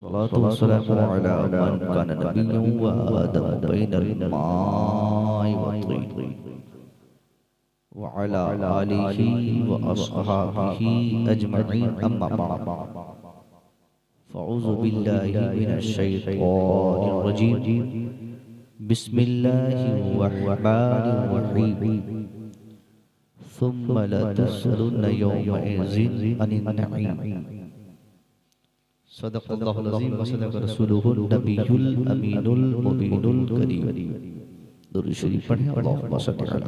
सलातु वस्सलामु अला मन कान नबिय्यन व आदम बैनल माइ व तीन व अला आलिहि व अस्हाबिहि अजमईन अम्मा बाद फ़अऊज़ु बिल्लाहि मिनश शैतानिर रजीम बिस्मिल्लाहिर रहमानिर रहीम सुम्मा लतुस्अलुन्ना यौमइज़िन अनिन नईम सदक़ल्लाहुल अज़ीम व सदक़ रसूलुहुन नबियुल अमीनुल मुबीनुल करीम। दुरूद शरीफ पढ़ें। अल्लाहुम्मा सल्लि अला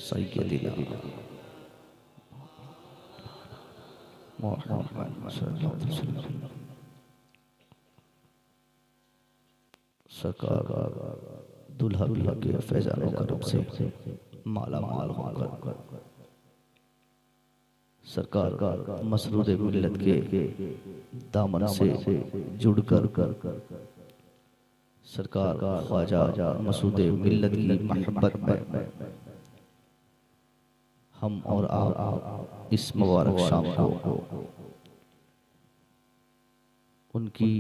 सय्यदिना मुहम्मद सल्लल्लाहु अलैहि वसल्लम। सरकार दुल्हा दुल्हा के फैजानों करम से माला माल होकर सरकार मसरूद मिल्लत के दामन से जुड़कर सरकार ख्वाजा मसूद मिल्लत की मोहब्बत में हम और आप इस मुबारक शाम को उनकी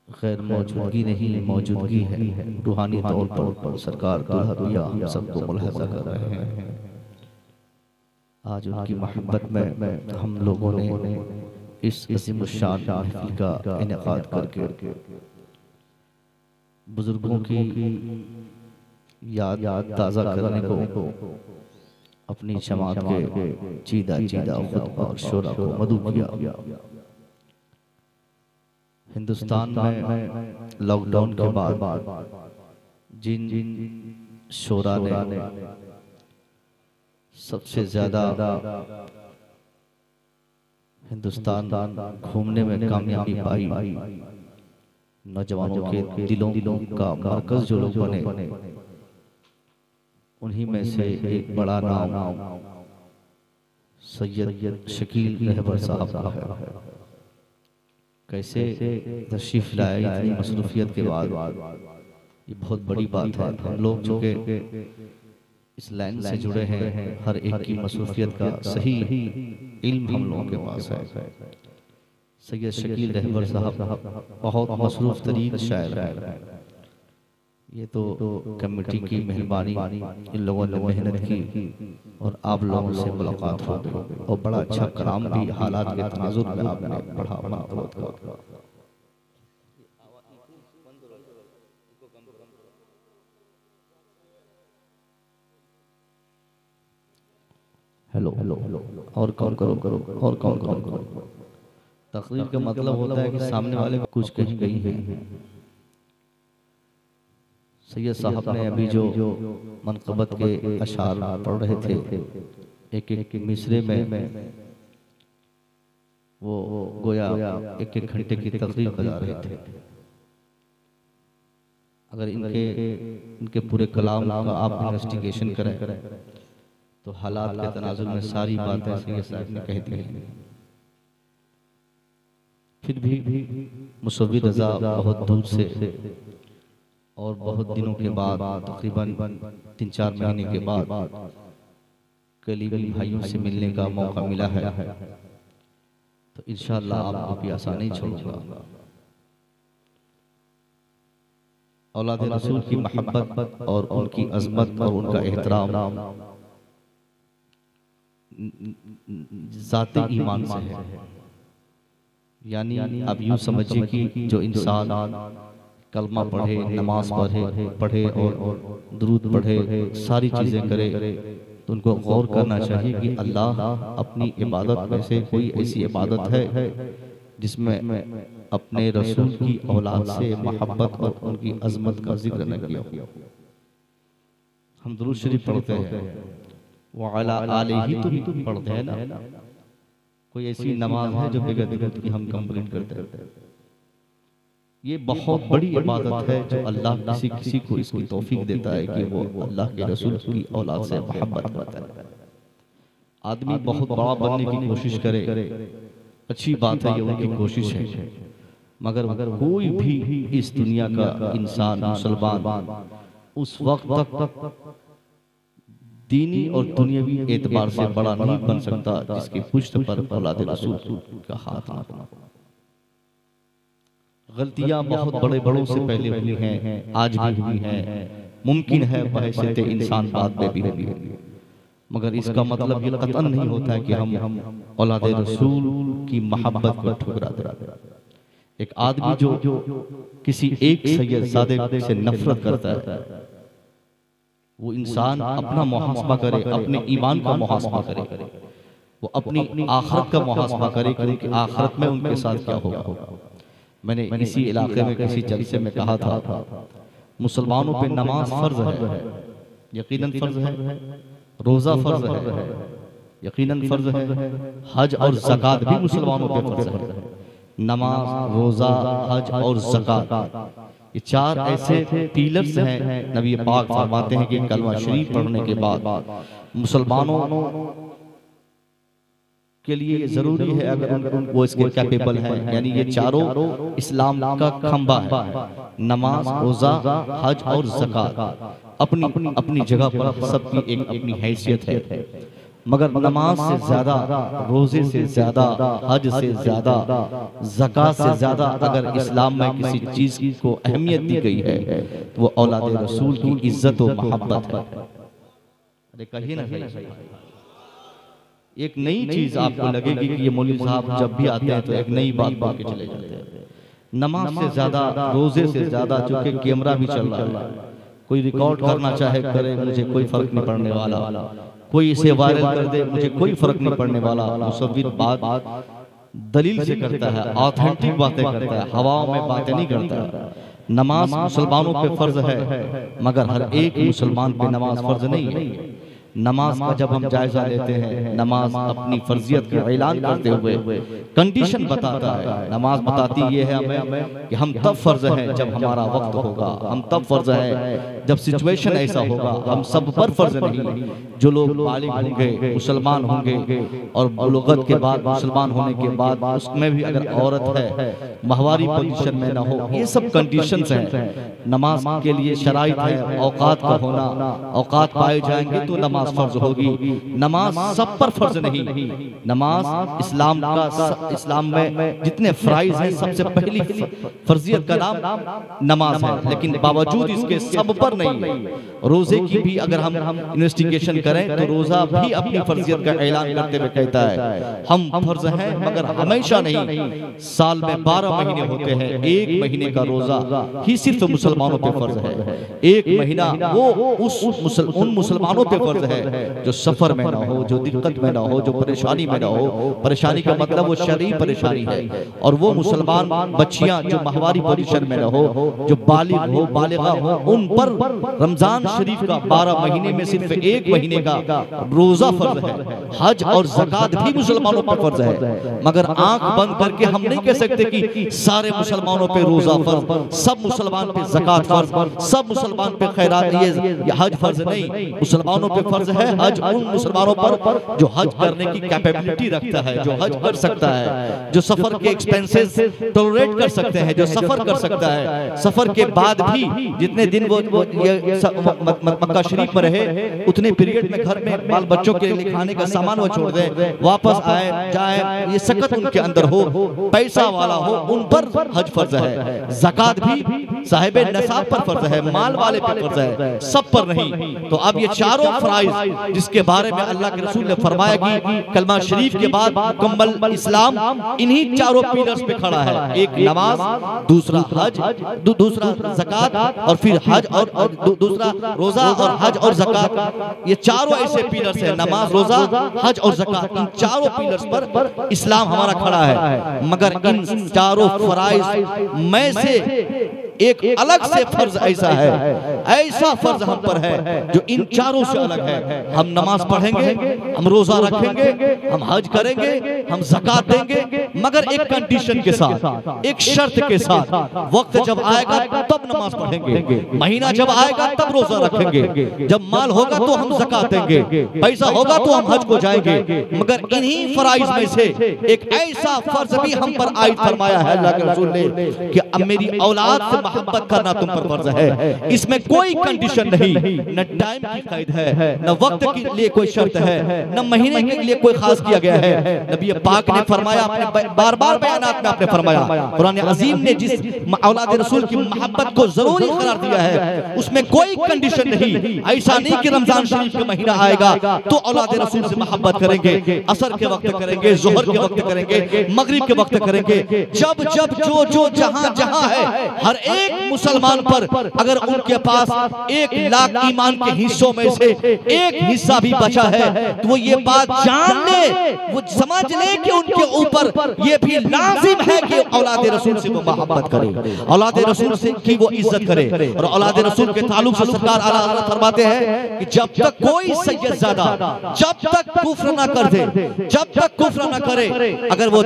गैर मौजूदगी नहीं मौजूदगी है, रूहानी तौर पर सरकार दुल्हा दुल्हा हम सबको मुलाहजा कर रहे हैं। आज उनकी मोहब्बत में हम लोगों ने इस अज़ीम शान महफिल का इनेकाद करके बुजुर्गों की याद ताज़ा करने को अपनी जमात के चीदा चीदा खुतबा और शोरा को मदू किया। हिंदुस्तान में लॉकडाउन के बाद जिन शोरा ने सबसे ज्यादा हिंदुस्तान घूमने में कामयाबी पाई, नौजवानों के दिलों का मरकज जो लोग बने, उन्हीं में से एक बड़ा नाम सैयद शकील रहबर साहब का है। कैसे तशरीफ लाए इतनी मसरूफियत के बाद, ये बहुत बड़ी बात है। हम लोग जो के इस लाइन से जुड़े हैं, हर एक की मसरूफियत का सही इल्म हम लोगों के पास है। सैयद शकील रहबर साहब बहुत मसरूफ तरीन शायर है। ये तो कमेटी की मेहरबानी, इन लोगों ने मेहनत की और आप लोगों से मुलाकात हो गई और बड़ा अच्छा कलाम भी हालात के तनाजुर में आपने पढ़ा। हेलो और कौन करो और कौन करो। तकरीर का मतलब होता है कि सामने वाले कुछ कही गई है। सैयद साहब ने अभी जो मनक़बत के अशार पढ़ रहे थे, एक एक मिसरे में वो गोया एक एक घंटे की तकरीर बजा रहे थे। अगर इनके पूरे कलाम का आप इन्वेस्टिगेशन करें तो हालात के तनाजुर में सारी बातें सैयद साहब ने कह दी हैं। फिर भी मुसव्विर रज़ा बहुत दूर से और बहुत दिनों के बाद, तकरीबन 3-4 महीने के बाद करीबी भाइयों से मिलने का मौका मिला है। तो इंशाअल्लाह आपको भी आसान नहीं छोड़ूंगा। औलाद रसूल की मोहब्बत और उनकी अज़मत और उनका एहतराम ज़ाते ईमान से है। यानी आप यूँ समझिए कि जो इंसान कलमा पढ़े, नमाज पढ़े और दुरूद पढ़े, सारी चीज़ें करे, तो उनको गौर करना चाहिए कि अल्लाह अपनी इबादत में से कोई ऐसी इबादत है जिसमें अपने रसूल की औलाद से मोहब्बत और उनकी अज़मत का जिक्र न किया। हम दुरूद शरीफ पढ़ते हैं, वो अला आलिही तो पढ़ते हैं ना। कोई ऐसी नमाज है जो बगैर दुरूद की हम कंप्लीट करते हैं? ये बहुत बड़ी इबादत है जो अल्लाह किसी को इसकी तौफीक देता है कि वो अल्लाह के रसूल की औलाद से मोहब्बत करता है। आदमी बहुत बड़ा बनने की कोशिश करे, अच्छी बात है, ये उनकी कोशिश है, मगर कोई भी इस दुनिया का इंसान मुसलमान उस वक्त तक दीनी और दुनियावी एतबार से बड़ा नहीं बन सकता जिसकी पुश्त पर औलाद रसूल का हाथ ना हो। गलतियां बहुत बड़े बड़ों से पहले हुई हैं, आज भी हुई हैं, मुमकिन है बहैसियत इंसान बाद में भी होगी, मगर इसका मतलब ये कतन नहीं होता है कि हम औलाद रसूल की मोहब्बत को ठुकरा दें। एक आदमी जो किसी एक सैयदजादे से नफरत करता है, वो इंसान अपना मुहासबा करे, अपने ईमान का मुहासबा करे, वो अपनी आखिरत का मुहासबा करे कि आखिरत में उनके साथ क्या होगा। मैंने इसी इलाके में किसी जलसे में कहा था, मुसलमानों पे नमाज फर्ज है, यकीनन फर्ज है, रोजा फर्ज है, यकीनन फर्ज है, हज और ज़कात भी मुसलमानों पे फर्ज है। नमाज, रोजा, हज और ज़कात, ये चार ऐसे पिलर्स हैं। नबी पाक फरमाते हैं कि कलमा शरीफ पढ़ने के बाद मुसलमानों के लिए ये जरूरी है, अगर वो इसके कैपेबल हैं, यानी ये चारों इस्लाम का खंबा है, नमाज, रोजा, हज और ज़कात अपनी अपनी जगह पर सबकी एक अपनी हैसियत है। मगर नमाज से ज्यादा, रोजे से ज्यादा, हज से ज्यादा, ज़कात से ज्यादा अगर इस्लाम में किसी चीज को अहमियत दी गई है तो वो औलाद रसूल की इज्जत और मोहब्बत है। अरे कहिए ना भाई, एक नई चीज आपको लगेगी कि ये मौलवी साहब जब भी आते हैं तो एक नई बात बोल के चले जाते हैं। नमाज से ज्यादा, रोजे से ज्यादा, चूंकि कैमरा भी चल रहा है, कोई रिकॉर्ड करना चाहे करे, मुझे कोई फर्क नहीं पड़ने वाला, कोई इसे वायरल कर दे, मुझे कोई फर्क नहीं पड़ने वाला। मुसव्विर बात दलील से करता है, ऑथेंटिक बातें करता है, हवाओं में बातें नहीं करता। नमाज मुसलमानों पे फर्ज है, मगर हर एक मुसलमान पे नमाज फर्ज नहीं है। नमाज का जब हम जायजा लेते हैं, नमाज अपनी फर्जियत का ऐलान करते हुए कंडीशन बताता है। नमाज बताती ये है हमें कि हम तब फर्ज हैं जब हमारा वक्त होगा, हम तब फर्ज हैं जब सिचुएशन ऐसा होगा। हम सब पर फर्ज नहीं, जो लोग बालिग होंगे, मुसलमान होंगे और बुलुगत के बाद, मुसलमान होने के बाद उसमें भी अगर औरत है, महवारी पोजीशन में ना हो, ये सब कंडीशंस हैं। नमाज के लिए शराइत है, औकात का होना, औकात पाए जाएंगे तो नमाज फर्ज होगी। नमाज सब पर फर्ज नहीं। नमाज इस्लाम का, इस्लाम में जितने फराइज हैं सबसे पहली फर्जियत का नाम नमाज है, लेकिन बावजूद इसके सब पर नहीं है। रोजे की भी अगर हम इन्वेस्टिगेशन करें तो रोजा भी अपनी फर्जियत का ऐलान करते हुए कहता है हम फर्ज हैं, मगर हमेशा नहीं। साल में 12 महीने होते हैं, एक महीने का रोजा ही सिर्फ मुसलमानों पे फर्ज है। एक महीना वो उन मुसलमानों पे फर्ज है जो सफर में ना हो, जो दिक्कत में ना हो, जो परेशानी में ना हो। परेशानी का मतलब वो शरई परेशानी है। और वो मुसलमान बच्चियां जो महवारी पोजीशन में ना हो, जो बालिग हो, बालिगा हो, उन पर रमजान शरीफ का 12 महीने में सिर्फ एक महीने का रोजा फर्ज है। हज और ज़कात भी मुसलमानों पर फर्ज है, मगर आंख बंद करके हम नहीं कह सकते कि सारे मुसलमानों पे रोजा फर्ज, सब मुसलमान पे ज़कात फर्ज, सब मुसलमान पे खैरात, ये हज फर्ज नहीं। मुसलमानों पे फर्ज है हज उन मुसलमानों पर जो हज करने की कैपेबिलिटी रखता है, जो हज कर सकता है, जो सफर के एक्सपेंसेस टॉलरेट कर सकते हैं, जो सफर कर सकता है। सफर के बाद भी जितने दिन वो मक्का शरीफ में रहे, उतने पीरियड में घर में बाल बच्चों के लिए खाने का सामान वो छोड़ दे, वापस आए जाए, ये सकत उनके अंदर हो, पैसा वाला हो, उन पर हज फर्ज है। ज़कात भी साहिब नसाब पर फर्ज है, माल वाले पर फर्ज है, सब पर नहीं। तो अब ये चारों फराइज जिसके बारे में अल्लाह के रसूल ने फरमाया कि कलमा शरीफ के बाद मुकम्मल इस्लाम इन्हीं चारों पिलर्स पे खड़ा है। एक नमाज, दूसरा हज, दूसरा ज़कात और फिर हज और दूसरा रोजा और हज और ज़कात। ये चारों ऐसे पिलर्स हैं, नमाज, रोजा, हज और ज़कात। इन चारों पिलर्स पर इस्लाम हमारा खड़ा है। मगर इन चारों फराइज में से एक अलग से फर्ज ऐसा है ऐसा फर्ज हम पर है जो इन चारों से अलग है। हम नमाज पढ़ेंगे, हम रोजा रखेंगे, हम हज करेंगे, हम ज़कात देंगे, मगर एक कंडीशन के साथ, एक शर्त के साथ। वक्त जब आएगा तब नमाज पढ़ेंगे, महीना जब आएगा तब रोजा रखेंगे, जब माल होगा तो हम ज़कात देंगे, पैसा होगा तो हम हज को जाएंगे। मगर इन्हीं फराइज में से एक ऐसा फर्ज भी हम पर आयद फरमाया है अल्लाह के रसूल ने कि अब मेरी औलाद से मोहब्बत करना तुम पर फर्ज है। इसमें कोई कंडीशन नहीं, न टाइम की कैद है, न वक्त के लिए कोई शर्त है, न महीने के लिए कोई खास किया गया है। नबी पाक ने फरमाया, अपने बार-बार बयानात में आपने फरमाया, कुरान अजीम ने जिस औलाद रसूल की मोहब्बत को जरूरी करार दिया है उसमें कोई कंडीशन नहीं। ऐसा नहीं कि रमजान शरीफ का महीना आएगा तो औलाद रसूल से मोहब्बत करेंगे, असर के वक्त करेंगे, जोहर के वक्त करेंगे, मगरिब के वक्त करेंगे। जब जब जो जो जहां जहां है, हर एक मुसलमान पर अगर उनके पास 1,00,000 ईमान के हिस्सों में से एक हिस्सा भी बचा है तो वो ये बात जान ले, वो समझ ले कि उनके ऊपर ये भी लाजिम है कि औलाद रसूल से वो मोहब्बत करे, औलाद रसूल से की वो इज्जत करे। और औलाद रसूल के ताल्लुक से सरकार आला हज़रत फरमाते हैं कि जब तक कोई सैयदजादा जब तक कुफ्र ना कर दे, जब तक कुफ्र ना करे, अगर वो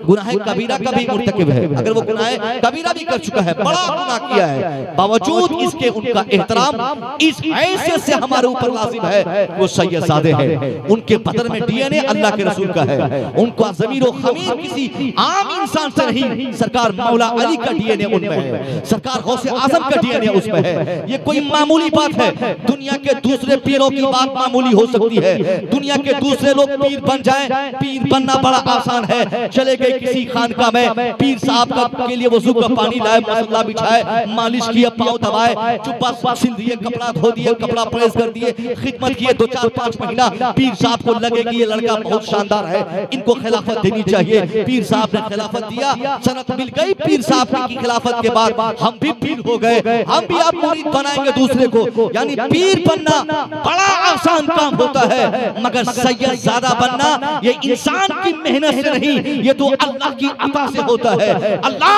गुनाह कबीरा का भी मुर्तकिब है, अगर वो गुनाह कबीरा भी कर चुका है, बड़ा गुनाह किया है, बावजूद इसके उनका एहतराम इस हैसियत से हमारे ऊपर लाजिम है वो सैयदजादे हैं। उनके बदन में डीएनए अल्लाह के रसूल का है, उनका ज़मीर व खमीर किसी आम इंसान से नहीं, सरकार मौला अली का डीएनए उनमें है, सरकार गौसे आजम का डीएनए उसमें है। ये कोई मामूली बात है? दुनिया के दूसरे पीरों की बात मामूली हो सकती है, दुनिया के दूसरे लोग पीर बन जाएं, पीर बनना बड़ा आसान है। चले गए किसी खानका में, पीर साहब का के लिए वजू का पानी लाए, मसल्ला बिछाए, मालिश किया, पाँव दबाए, चुप्पा सिल दिए, कपड़ा धो दिए, कपड़ा प्रेस कर दिए, खिदमत किए 2-4-5 महीना। पीर साहब को लगे कि ये लड़का बहुत शानदार है, इनको खिलाफत देनी चाहिए। पीर साहब ने खिलाफत दिया, सनत मिल गई पीर साहब की खिलाफत के बाद हम भी पीर हो गए, हम भी आप मुरीद बनाएंगे दूसरे को। यानी पीर बनना बड़ा आसान काम होता है, मगर सैयदजादा बनना ये इंसान की मेहनत से नहीं, ये तो अल्लाह की अता से होता है। अल्लाह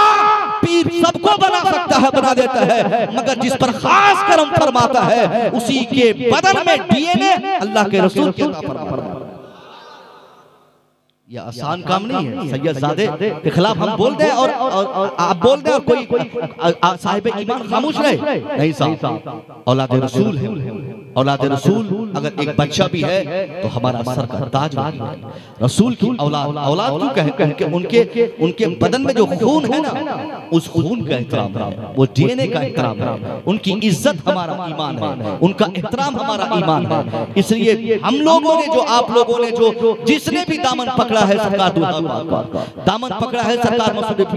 पीर सबको बना सकता है, बना देता है, मगर जिस पर खास करम फरमाता है उसी के बदन में डीएनए अल्लाह के रसूल की अता फरमाता है। यह आसान काम नहीं है। सैयदजादे के खिलाफ हम बोल दें और आप बोल दें और कोई साहिब ईमान खामोश रहे, नहीं साहब। औलाद रसूल है, औलाद रसूल अगर एक बच्चा भी है तो हमारा सर का ताज वही है। रसूल की औलाद, औलाद क्यों कहते हैं? उनके बदन में जो खून है ना, उस खून का एहतराम है, वो डीएनए का एहतराम है, उनकी इज्जत हमारा ईमान है, उनका एहतराम हमारा ईमान है। इसलिए हम लोगों ने जो, आप लोगों ने जो, जिसने भी दामन पकड़ा है सरकार दूल्हा का, दामन पकड़ा है सरकार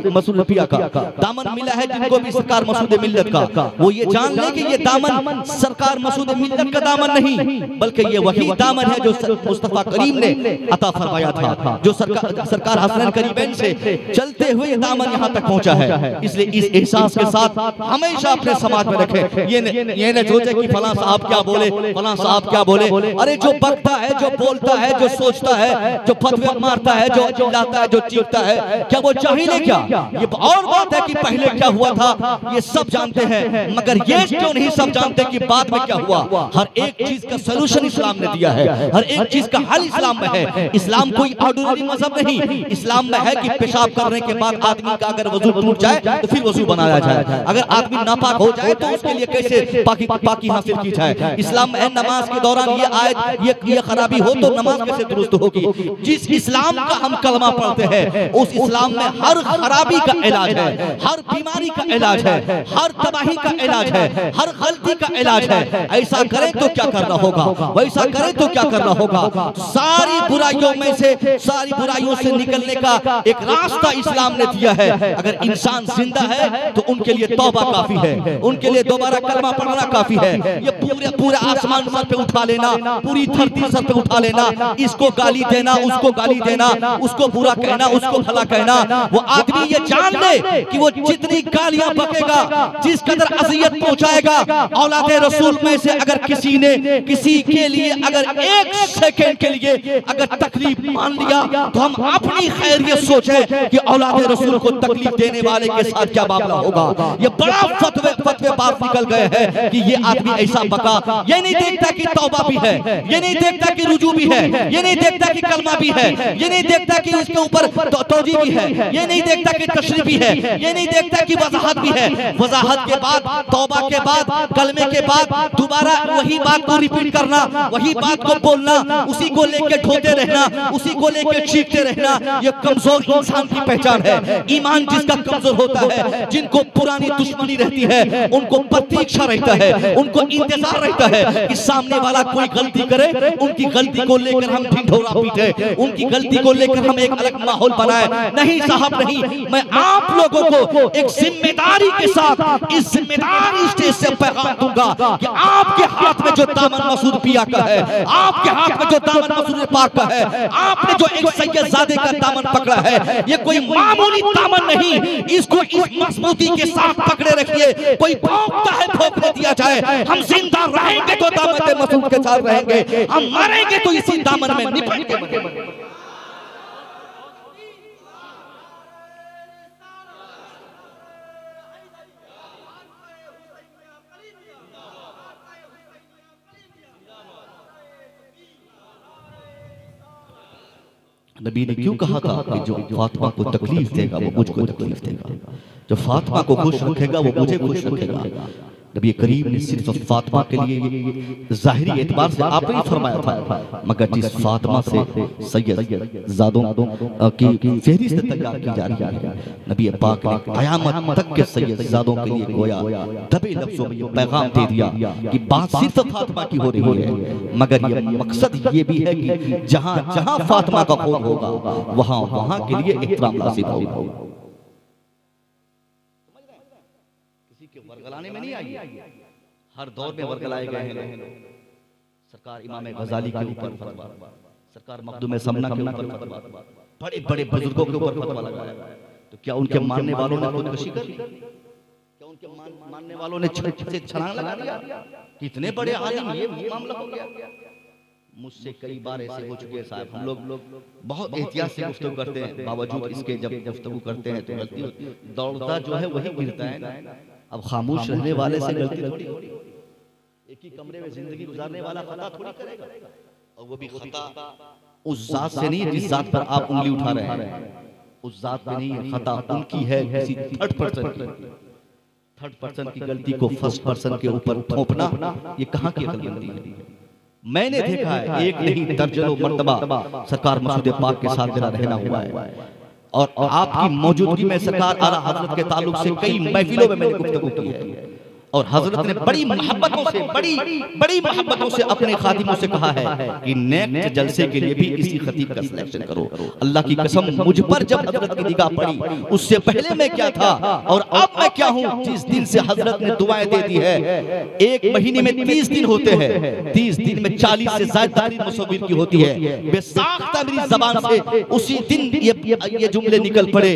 मसूद पिया का, दामन मिला है जिनको भी सरकार मसूद मिल्लत का, वो ये जान ले कि ये दामन सरकार मसूद मिल्लत का दामन नहीं, बल्कि ये वही दामन है जो मुस्तफा करीम ने अता फरमाया था, जो सरकार हसनैन करीमैन से चलते हुए दामन यहाँ तक पहुंचा है। इसलिए इस एहसास के साथ हमेशा अपने समाज में रखें। ये न सोचे कि फलां साहब क्या बोले, फलां साहब क्या बोले। अरे जो बकता है, जो बोलता है, जो सोचता है, जो फतवे मारता है, जो चिल्लाता है, जो चीखता है, क्या वो चाहिए क्या? ये और बात है कि पहले क्या हुआ था ये सब जानते हैं, मगर ये क्यों नहीं सब जानते कि बाद में क्या हुआ। हर एक चीज का सलूशन इस्लाम ने दिया है, हर एक चीज का हल इस्लाम में है। इस्लाम कोई ऑर्डिनरी मजहब नहीं, इस्लाम में है कि पेशाब करने के बाद आदमी का अगर वजू टूट जाए तो फिर वजू बनाया जाए, अगर आदमी नापाक हो जाए तो उसके लिए कैसे पाकी हासिल की जाए। इस्लाम में नमाज के दौरान ये आयत, ये खराबी हो तो नमाज कैसे दुरुस्त होगी। जिस इस्लाम का हम कलमा पढ़ते हैं उस इस्लाम में हर खराबी का इलाज है, हर बीमारी का इलाज है, हर तबाही का इलाज है, हर गलती का इलाज है। ऐसा करें तो क्या करना होगा, वैसा करें तो क्या करना होगा। सारी बुराइयों में से, सारी बुराइयों से निकलने का एक रास्ता इस्लाम ने दिया है। अगर इंसान जिंदा है तो उनके लिए तौबा काफी है, उनके लिए दोबारा कलमा पढ़ना काफी है। ये पूरे आसमान सर पे उठा लेना, पूरी धरती सर पे उठा लेना, इसको गाली देना, उसको गाली देना, उसको बुरा कहना, उसको भला कहना। वो आदमी ये जान ले कि वो जितनी गालियां बकेगा, जिस कदर अज़ियत पहुंचाएगा, औलादे रसूल में से अगर किसी ने किसी के लिए अगर एक सेकंड के लिए अगर तकलीफ मान लिया तो हम अपनी खैरियत सोचें कि औलादे रसूल को तकलीफ देने वाले के साथ क्या मामला होगा। ये बड़ा फतवे बात निकल गए हैं कि ये आदमी ऐसा बका, ये नहीं देखता कि तौबा भी है, ये नहीं देखता कि रुजू भी है, ये नहीं देखता कि कलमा भी है, ये नहीं देखता कि इसके ऊपर तौजी भी है, ये नहीं देखता कि तशरीह भी है, ये नहीं देखता कि वजाहत भी है। वजाहत के बाद, तौबा के बाद, कलमे के बाद दोबारा वही बात को रिपीट करना, वही बात को बोलना, उसी को लेके ढोते रहना, उसी को लेके चीखते रहना, ये कमजोर इंसान की पहचान है। ईमान जिसका कमजोर होता है, जिनको पुरानी दुश्मनी रहती है, उनको प्रतीक्षा रहता है, उनको इंतजार रहता है कि सामने वाला कोई गलती करे, उनकी गलती को लेकर हम ढिंढोरा पीटे, उनकी गलती को लेकर हम एक अलग माहौल बनाए। नहीं साहब नहीं, मैं आप लोगों को एक जिम्मेदारी के साथ इस जिम्मेदारी स्टेज से पैगाम दूंगा कि आपके हाथ में जो दामन मसूद पिया का है, आपके हाथ में जो दामन मसूद पाक का है, आपने जो एक सैयदजादे का दामन पकड़ा है, ये कोई मामूली दामन नहीं, इसको इस मजबूती के साथ पकड़े रखिए। कोई भौंकता है भौंकने दिया जाए, हम जिंदा रहेंगे तो दामन मसूद के साथ रहेंगे, हम मरेंगे तो इसी दामन में निपट के मरेंगे। नबी ने क्यों कहा था कि जो फातिमा को तकलीफ देगा वो मुझको तकलीफ देगा, जो फातिमा को खुश रखेगा वो मुझे खुश रखेगा। नबी करीम ने सिर्फ फातिमा के लिए ज़ाहिरी एतबार से आपने ही फरमाया था, मगर जिस फातिमा से सैयदजादों की फहरिस्त तैयार की जा रही है, नबी पाक ने क़यामत तक के सैयदजादों के लिए गोया दबे लफ्ज़ों में ये पैगाम दे दिया कि बात सिर्फ फातिमा की हो रही है, मगर ये मकसद ये भी है कि जहाँ जहाँ फातिमा का खून होगा वहाँ वहाँ के लिए एहतराम लाज़िम होगा। वर्गलाने में नहीं आई, हर दौर में वर्गलाए गए हैं। सरकार इमाम गजाली के ऊपर फतवा, सरकार मखदूम समना के ऊपर फतवा, बड़े बड़े बुजुर्गों के ऊपर फतवा लगाया। तो क्या उनके मानने वालों ने खुदकुशी कर ली? क्या उनके मानने वालों ने छलांग लगा दिया? कितने बड़े आलिम, ये मामला हो गया। मुझसे कई बार ऐसे हो चुके हैं साहब, हम लोग बहुत एहतियात से गुफ्तगू करते हैं, बावजूद इसके जब गुफ्तगू करते हैं तो गलती होती है। दौड़ता जो है वही गिरता है ना। अब खामोश रहने वाले से गलती थोड़ी होगी। एक ही कमरे में जिंदगी गुजारने वाला खता थोड़ी करेगा, और वो भी खता उस जात से नहीं जिस जात पर आप उंगली उठा रहे हैं, उस जात पे नहीं है खता, उनकी है किसी थर्ड पर्सन की गलती को फर्स्ट पर्सन के ऊपर थोपना, ये कहाँ की अकलमंदी है? मैंने देखा है एक नहीं दर्जनों मर्तबा सरकार मसूद पाक के साथ मेरा रहना हुआ है, और आपकी मौजूदगी में सरकार आला हजरत के ताल्लुक से कई महफिलों में मैंने गुफ्तगू की है, और हजरत ने बड़ी मोहब्बतों से बड़ी मोहब्बतों से अपने खादिमों से कहा है कि नेक्स्ट जलसे के लिए भी इसी खतीब का सिलेक्शन करो। अल्लाह की कसम, मुझ पर जब हजरत की निगाह पड़ी, उससे पहले मैं क्या था और अब मैं क्या हूँ। जिस दिन से हजरत ने दुआएं दे दी है, एक महीने में 30 दिन होते हैं, 30 दिन में 40 से ज्यादा मुसव्विर की होती है। बेसाख्ता मेरी जबान से उसी दिन ये जुमले निकल पड़े,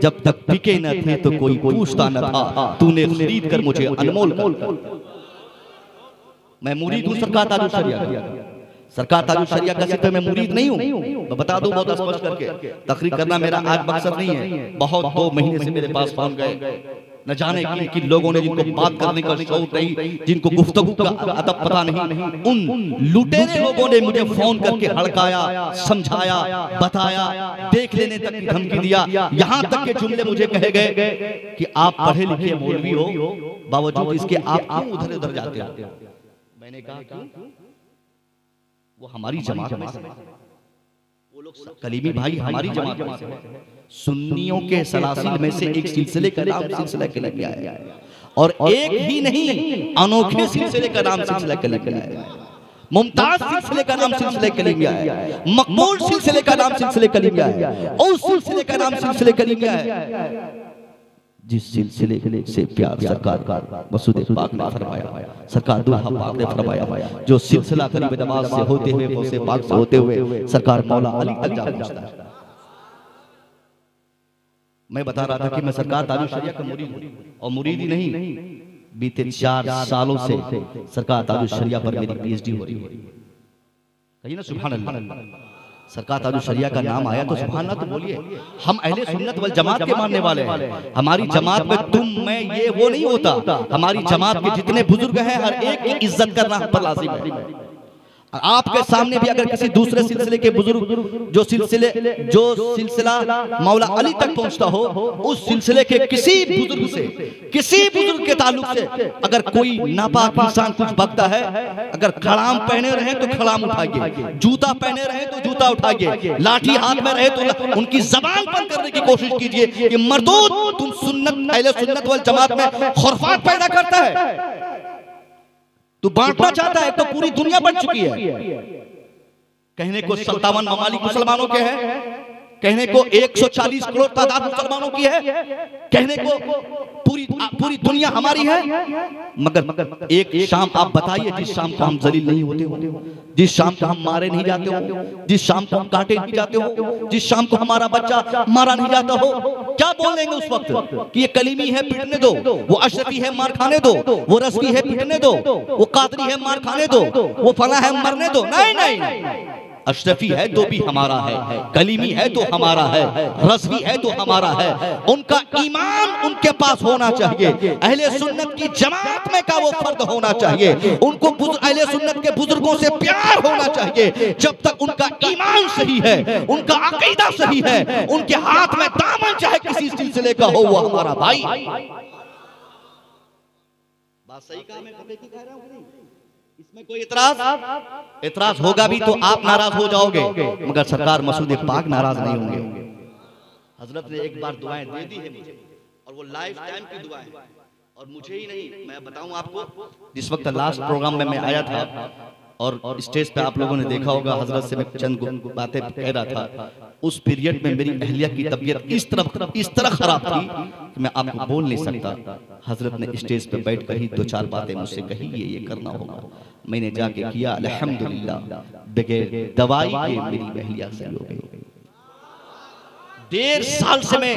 जब तक बिके न थे तो कोई पूछता न था, तूने खरीद कर मुझे अनमोल कर। मैं मुरीद हूं सरकार ताजुल शरिया का, सरकार ताजुल शरिया का सिर्फ मैं मुरीद नहीं हूं, मैं बता दूं बहुत स्पष्ट करके। तकरीर करना मेरा आज मकसद नहीं है। बहुत 2 महीने से मेरे पास फोन गए, न जाने किन लोगों ने जिनको बात करने का शौक नहीं, जिनको गुफ्तगू का अदब पता नहीं, उन लुटेरे लोगों ने मुझे फोन करके हड़काया, समझाया, बताया, देख लेने तक की धमकी दिया। यहाँ तक के जुमले मुझे कहे गए कि आप पढ़े लिखे मौलवी हो, बावजूद इसके आप क्यों उधर उधर जाते हो। मैंने कहा क्यों? वो हमारी जमात में से, वो लोग कलीमी भाई हमारी जमात में से, सुन्नियों के सलासिल में से एक सिलसिले का नाम सिलसिला कलीमी आया है, और एक ही नहीं अनोखे सिलसिले का नाम सिलसिला कलीमी आया है। मुमताज सिलसिले का नाम सिलसिले कलीमी आया है, मकबूल सिलसिले का नाम सिलसिले कलीमी आया है, और उस सिलसिले का नाम सिलसिले कलीमी आया है। जिस सिलसिले से प्यार सरकार मसूद पाक ने फरमाया, सरकार दूल्हा पाक ने फरमाया, जो सिलसिला करीब नवाज से होते हुए गौसे पाक से होते हुए सरकार मौला अली तक जा पहुंचता है। मैं बता रहा था कि मैं सरकार ताजुल शरिया का मुरीद हूं, और मुरीद ही नहीं, बीते 4 सालों से सरकार ताजुल शरिया पर मेरी पीएचडी हो रही है। कहिए ना सुभान अल्लाह। सरकार ताजुल शरिया का नाम आया तो सुभान अल्लाह तो बोलिए। हम अहले सुन्नत वल जमात के मानने वाले हैं। हमारी जमात में तुम मैं ये वो नहीं होता। हमारी जमात के जितने बुजुर्ग हैं हर एक की इज्जत करना हम पर लाजिम है। आपके सामने भी अगर किसी दूसरे सिलसिले के बुजुर्ग जो सिलसिला मौला अली तक पहुंचता हो, उस सिलसिले के किसी बुजुर्ग के ताल्लुक से अगर कोई नापाक इंसान कुछ बकता है, अगर खड़ाम पहने रहे तो खड़ाम उठाइए, जूता पहने रहे तो जूता उठाइए, लाठी हाथ में रहे तो उनकी जबान बंद करने की कोशिश कीजिए कि मर्दूद तुम सुन्नत अहले सुन्नत वल जमात में खुरफात पैदा करता है, तू बांटना चाहता है। तो पूरी दुनिया बन चुकी है। कहने को 57 ममालिक मुसलमानों के हैं, कहने को 140 करोड़ तादाद मुसलमानों की है, कहने को पूरी दुनिया हमारी है, मगर एक शाम आप बताइए जिस शाम को हम जलील नहीं होते हो, जिस शाम को हम मारे नहीं जाते हो, जिस शाम को हम काटे नहीं जाते हो, जिस शाम को हमारा बच्चा मारा नहीं जाता हो, क्या बोलेंगे उस वक्त कि ये कलीमी है पिटने दो, वो अशरफी है मार खाने दो, वो रस्वी है पिटने दो, वो कादरी है मार खाने दो, वो फला है मरने दो। नहीं नहीं, अशरफी है तो भी हमारा है, कलीमी है तो हमारा है, रस्वी है तो हमारा है। उनका ईमान उनके पास होना चाहिए, अहले सुन्नत की जमात में का वो फर्द होना चाहिए, उनको अहले सुन्नत के बुजुर्गों से प्यार होना चाहिए। जब तक उनका ईमान सही है, उनका अकीदा सही है, उनके हाथ में दामन चाहे किसी सिलसिले का हो, वो हमारा भाई। बात सही कहा मैं कह रहा हूं, इसमें कोई इतराज होगा भी तो आप नाराज हो जाओगे, मगर सरकार मसूद पाक नाराज नहीं होंगे। हजरत ने एक बार दुआएं दे दी है मुझे, और वो लाइफ टाइम की दुआएं, और मुझे ही नहीं, मैं बताऊं आपको, जिस वक्त लास्ट प्रोग्राम में मैं आया था और स्टेज पे आप लोगों ने देखा होगा, हजरत से मैं चंद बातें कह रहा था, उस पीरियड में मेरी अहलिया की तबीयत इस तरह खराब थी कि मैं आपको बोल नहीं सकता। हजरत ने स्टेज पे बैठकर ही 2-4 बातें मुझसे कही, ये करना होगा। मैंने जाके किया, अल्हम्दुलिल्लाह, बगैर दवाई के मेरी अहलिया सही हो गई। 1.5 साल से मैं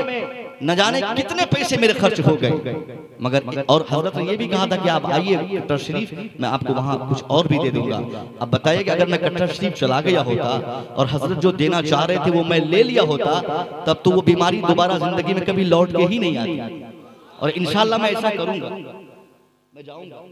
न जाने कितने पैसे मेरे खर्च हो गए, मगर और हजरत ने ये भी कहा था कि आप आइए कट्टर शरीफ, मैं आपको वहाँ कुछ और भी दे दूंगा। अब बताइए कि अगर मैं कट्टर शरीफ चला गया होता और हजरत जो देना चाह रहे थे वो मैं ले लिया होता, तब तो वो बीमारी दोबारा जिंदगी में कभी लौट के ही नहीं आती। और इंशाल्लाह मैं ऐसा करूंगा, मैं जाऊंगा,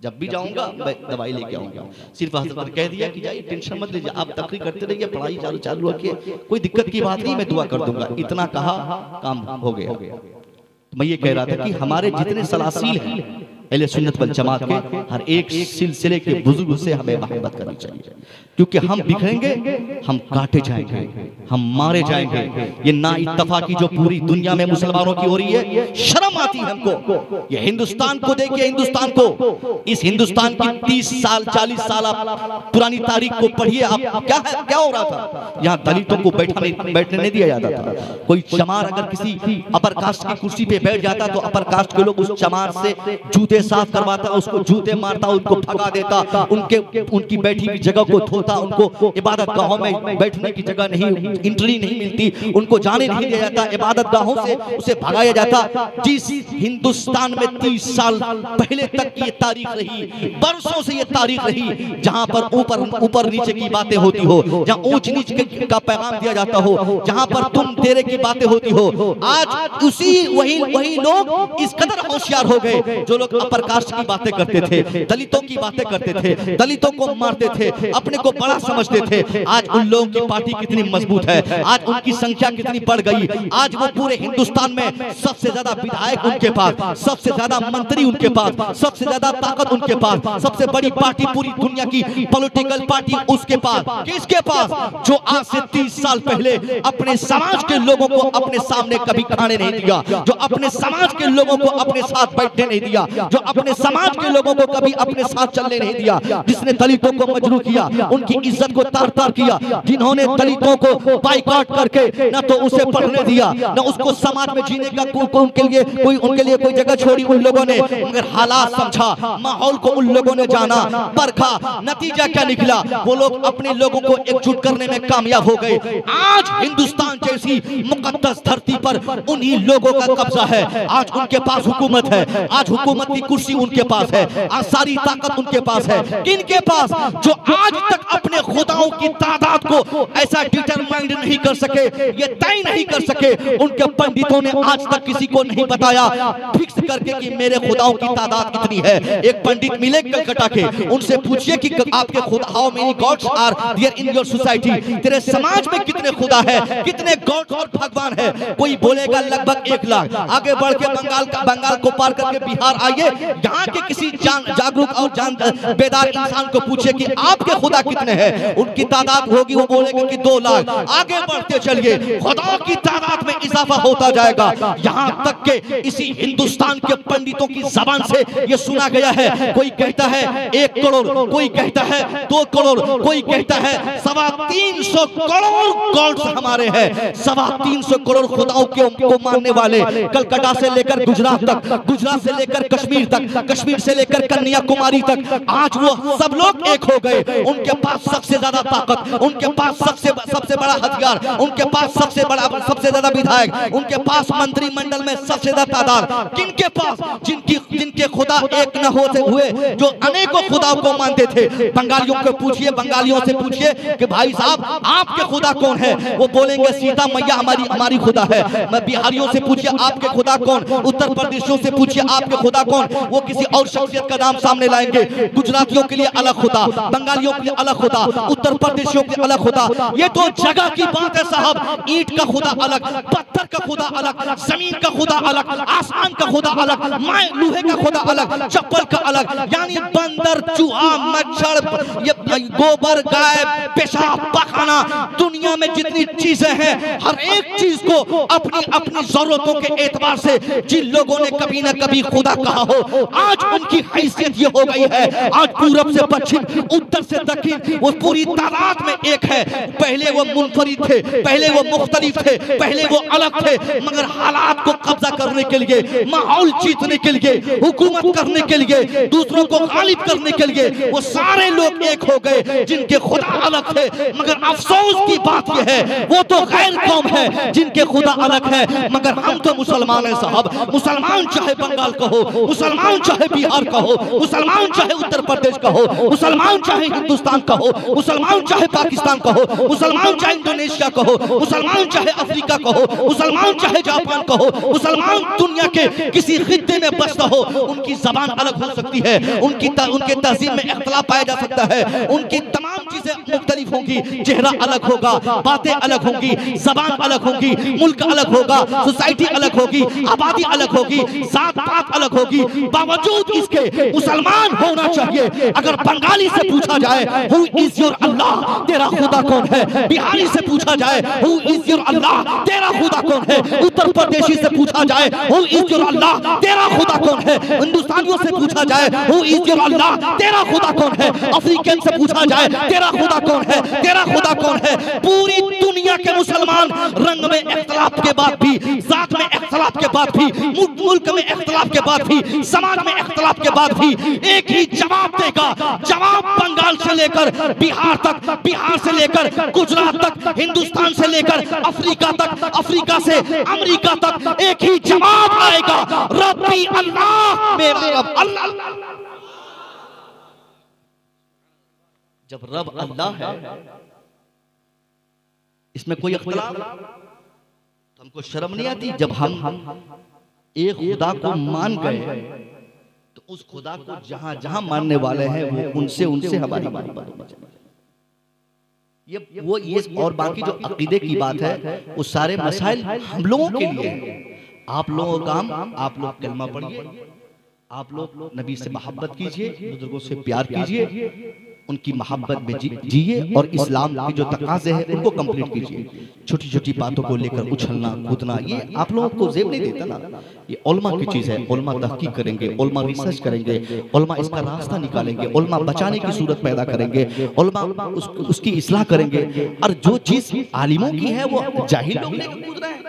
जब भी जाऊंगा मैं दवाई लेके आऊंगा। सिर्फ हजरत ने कह दिया कि जाइए, टेंशन मत लीजिए, आप तकरीर करते रहिए, पढ़ाई चालू रखिए, कोई दिक्कत की बात नहीं, मैं दुआ कर दूंगा। इतना कहा, काम हो गया। तो मैं ये कह रहा था कि हमारे जितने सलासील हैं अहले सुन्नत वल जमात के, हर एक सिलसिले के बुजुर्ग से हमें मोहब्बत करनी चाहिए, क्योंकि हम बिखरेंगे, हम काटे जाएंगे, हम मारे जाएंगे। ये ना इत्तफाकी जो पूरी दुनिया में मुसलमानों की हो रही है, शर्म आती है हमको। ये हिंदुस्तान को देखिए, हिंदुस्तान को, इस हिंदुस्तान की 30 साल 40 साल पुरानी तारीख को पढ़िए आप, क्या हो रहा था। यहाँ दलितों को बैठने नहीं दिया जाता था। कोई चमार अगर किसी अपर कास्ट की कुर्सी पे बैठ जाता तो अपर कास्ट के लोग उस चमार से जूते साफ करवाता, उसको जूते मारता, उनको भगा देता, उनकी बैठी हुई जगह को धोता, उनको इबादत गाहों में बैठने की जगह नहीं, एंट्री नहीं मिलती, उनको जाने नहीं दिया जाता, इबादत गाहों से उसे भगाया जाता। जिस हिंदुस्तान में 30 साल पहले तक ये तारीख रही, बरसों से ये तारीख रही, जहां पर ऊपर नीचे की बातें होती हो, जहां ऊंच नीच का पैगाम दिया जाता हो, जहां पर तुम तेरे की बातें होती हो, आज वही लोग इस कदर होशियार हो गए जो लोग अपर कास्ट की बातें करते थे, दलितों की बातें करते थे, दलितों को मारते थे, अपने को बड़ा समझते थे। आज उन लोगों की पार्टी कितनी मजबूत है, आज उनकी संख्या कितनी बढ़ गई। आज वो पूरे हिंदुस्तान में सबसे ज्यादा विधायक उनके पास, सबसे ज्यादा मंत्री उनके पास, सबसे ज्यादा ताकत उनके पास, सबसे बड़ी पार्टी पूरी दुनिया की पॉलिटिकल पार्टी उसके पास। किसके पास? जो आज से 30 साल पहले अपने समाज के लोगों को अपने सामने कभी खाने नहीं दिया, जो अपने समाज के लोगों को अपने साथ बैठने नहीं दिया, जो अपने समाज के लोगों को कभी अपने साथ चलने नहीं दिया, जिसने दलितों को मजबूर किया, उनकी इज्जत को तार तार किया, जिन्होंने दलितों को बाइकआउट करके न तो उसे पढ़ने दिया, न उसको समाज में जीने का उनके लिए कोई जगह छोड़ी उन लोगों ने, मगर हालात समझा, माहौल को उन लोगों ने जाना, परखा, नतीजा क्या निकला, वो लोग अपने लोगों को एकजुट करने में कामयाब हो गए। आज हिंदुस्तान जैसी मुकद्दस धरती पर उन्हीं लोगों का कब्जा है। आज उनके पास हुकूमत है, आज हुकूमत की कुर्सी उनके पास है, आज सारी ताकत उनके पास है। किनके पास? जो आज तक अपने खुदाओं की तादाद को ऐसा डिटरमाइंड नहीं कर सके, ये तय नहीं कर सके। उनके पंडितों ने आज तक किसी को नहीं बताया फिक्स करके कि मेरे खुदाओं की तादाद कितनी है। एक पंडित मिले कलकत्ता के, उनसे पूछिए कि आपके खुदा, how many gods are there in your society, तेरे समाज में कितने खुदा है, कितने गॉड्स और भगवान है? कोई बोलेगा लगभग 1 लाख। आगे बढ़ के बंगाल को पार करके बिहार आइए, यहाँ के किसी जागरूक और बेदार इंसान को पूछिए कि आपके खुदा कितने हैं, उनकी तादाद होगी, वो बोलेंगे कि 2 लाख। आगे बढ़ते चलिए, खुदाओं की तादाद में इजाफा होता जाएगा, यहाँ तक के इसी हिंदुस्तान के पंडितों की जबान से ये सुना गया है। कोई कहता है 1 करोड़, कोई कहता है 2 करोड़, कोई कहता है 325 करोड़ गॉड्स हमारे हैं। 325 करोड़ खुदाओं को मानने वाले, कलकत्ता से लेकर गुजरात तक, गुजरात से लेकर कश्मीर तक, कश्मीर से लेकर कन्याकुमारी तक, आज वो सब लोग एक हो गए। उनके पास सबसे ज्यादा ताकत, उनके पास सबसे बड़ा हथियार, उनके पास सबसे ज्यादा विधायक, उनके पास मंत्रिमंडल में सबसे ज्यादा तादाद। किनके पास? जिनके खुदा एक न होते हुए, जो अनेकों खुदाओं को मानते थे। बंगालियों को पूछिए, बंगालियों से पूछिए कि भाई साहब आपके खुदा कौन है, वो बोलेंगे सीता मैया हमारी खुदा है। मैं बिहारियों से पूछिए आपके खुदा कौन, उत्तर प्रदेशियों से पूछिए आपके खुदा कौन, वो किसी और शख्सियत का नाम सामने लाएंगे। गुजरातियों के लिए अलग खुदा, बंगालियों के लिए अलग खुदा, उत्तर प्रदेशियों के अलग खुदा। ये तो जगह की बात है साहब। ईंट का खुदा अलग, पत्थर का खुदा अलग, जमीन का खुदा अलग, आसमान का खुदा अलग, लोहे का खुदा अलग, चप्पल का अलग। यानी बंदर, चूहा, मच्छर, गोबर, गाय, पेशाब, पखाना, दुनिया में जितनी चीजें हैं, हर एक चीज को अपनी जरूरतों के एतबार से जिन लोगों ने कभी न कभी खुदा कहा हो, आज उनकी हैसियत ये हो गई है। आज पूरब से पश्चिम, उत्तर से दक्षिण, वो पूरी तादाद में एक है। पहले वो मुनफरिद थे, पहले वो मुख्तलिफ थे, पहले वो अलग थे, मगर हालात को कब्जा करने के लिए, माहौल जीतने के लिए, हुकूमत करने के लिए, दूसरों को गालिब करने के लिए वो सारे लोग एक हो गए। जिनके खुदा अलग थे, मगर अफसोस की बात यह है वो तो गैर कौम है जिनके खुदा अलग है, मगर हम तो मुसलमान हैं साहब। मुसलमान चाहे बंगाल का हो, मुसलमान चाहे बिहार का हो, मुसलमान चाहे उत्तर प्रदेश का हो, मुसलमान चाहे हिंदुस्तान का हो, मुसलमान चाहे पाकिस्तान का हो, मुसलमान चाहे इंडोनेशिया का हो, मुसलमान चाहे अफ्रीका का हो, मुसलमान चाहे जापान का हो, मुसलमान दुनिया के किसी खित्ते में बसता हो, उनकी जबान अलग हो सकती है, उनके तहजीब में इख्तिलाफ पाया जा सकता है, उनकी तमाम चीजें मुख्तलिफ होंगी, चेहरा अलग होगा, बातें अलग होंगी, जबान अलग होगी, मुल्क अलग होगा, सोसाइटी अलग होगी, आबादी अलग होगी, जात पात अलग होगी। बावजूद इसके मुसलमान होना चाहिए। अगर बंगाली से पूछा जाए हु इज योर अल्लाह, तेरा खुदा कौन है, बिहारी से पूछा जाए हु इज योर अल्लाह, तेरा खुदा कौन है, उत्तर प्रदेशी से पूछा जाए हु इज योर अल्लाह, तेरा खुदा कौन है, हिंदुस्तानियों से पूछा जाए हु इज योर अल्लाह, तेरा खुदा कौन है, अफ्रीकन से पूछा जाए तेरा खुदा कौन है, तेरा खुदा कौन है। पूरी दुनिया के मुसलमान रंग में इख्तिलाफ के बाद भी, जात में इख्तिलाफ के बाद भी, मुल्क में इख्तिलाफ के बाद भी, समाज में इख्तिलाफ के बाद भी एक ही जवाब देगा। जवाब बंगाल से लेकर बिहार तक, बिहार से लेकर गुजरात तक, हिंदुस्तान से लेकर अफ्रीका तक, अफ्रीका से अमेरिका तक एक ही जवाब आएगा, रब्बी अल्लाह, मेरा रब अल्लाह। जब रब अल्लाह है, इसमें कोई इख्तिलाफ, तो हमको शर्म नहीं आती जब हम एक खुदा को मान गए तो उस खुदा को जहां जहां मानने वाले हैं वो उनसे हमारी बात। ये और बाकी जो अकीदे की बात है वो सारे मसाइल हम लोगों के लिए हैं। आप लोगों का काम, आप लोग कलमा पढ़िए, आप लोग नबी से मोहब्बत कीजिए, बुजुर्गों से प्यार कीजिए, उनकी मोहब्बत में जिए और इस्लाम के जो तकाज़े हैं उनको कंप्लीट कीजिए। छोटी छोटी बातों को लेकर उछलना कूदना ये आप लोगों को जेब नहीं देता ना। ये उलमा की चीज़ है। उलमा तहकीक करेंगे, उलमा रिसर्च करेंगे, उलमा इसका रास्ता निकालेंगे, उलमा बचाने की सूरत पैदा करेंगे, उलमा उसकी इस्लाह करेंगे। और जो चीज़ आलिमों की है वो जाहिल लोग लेकर कूद रहे हैं।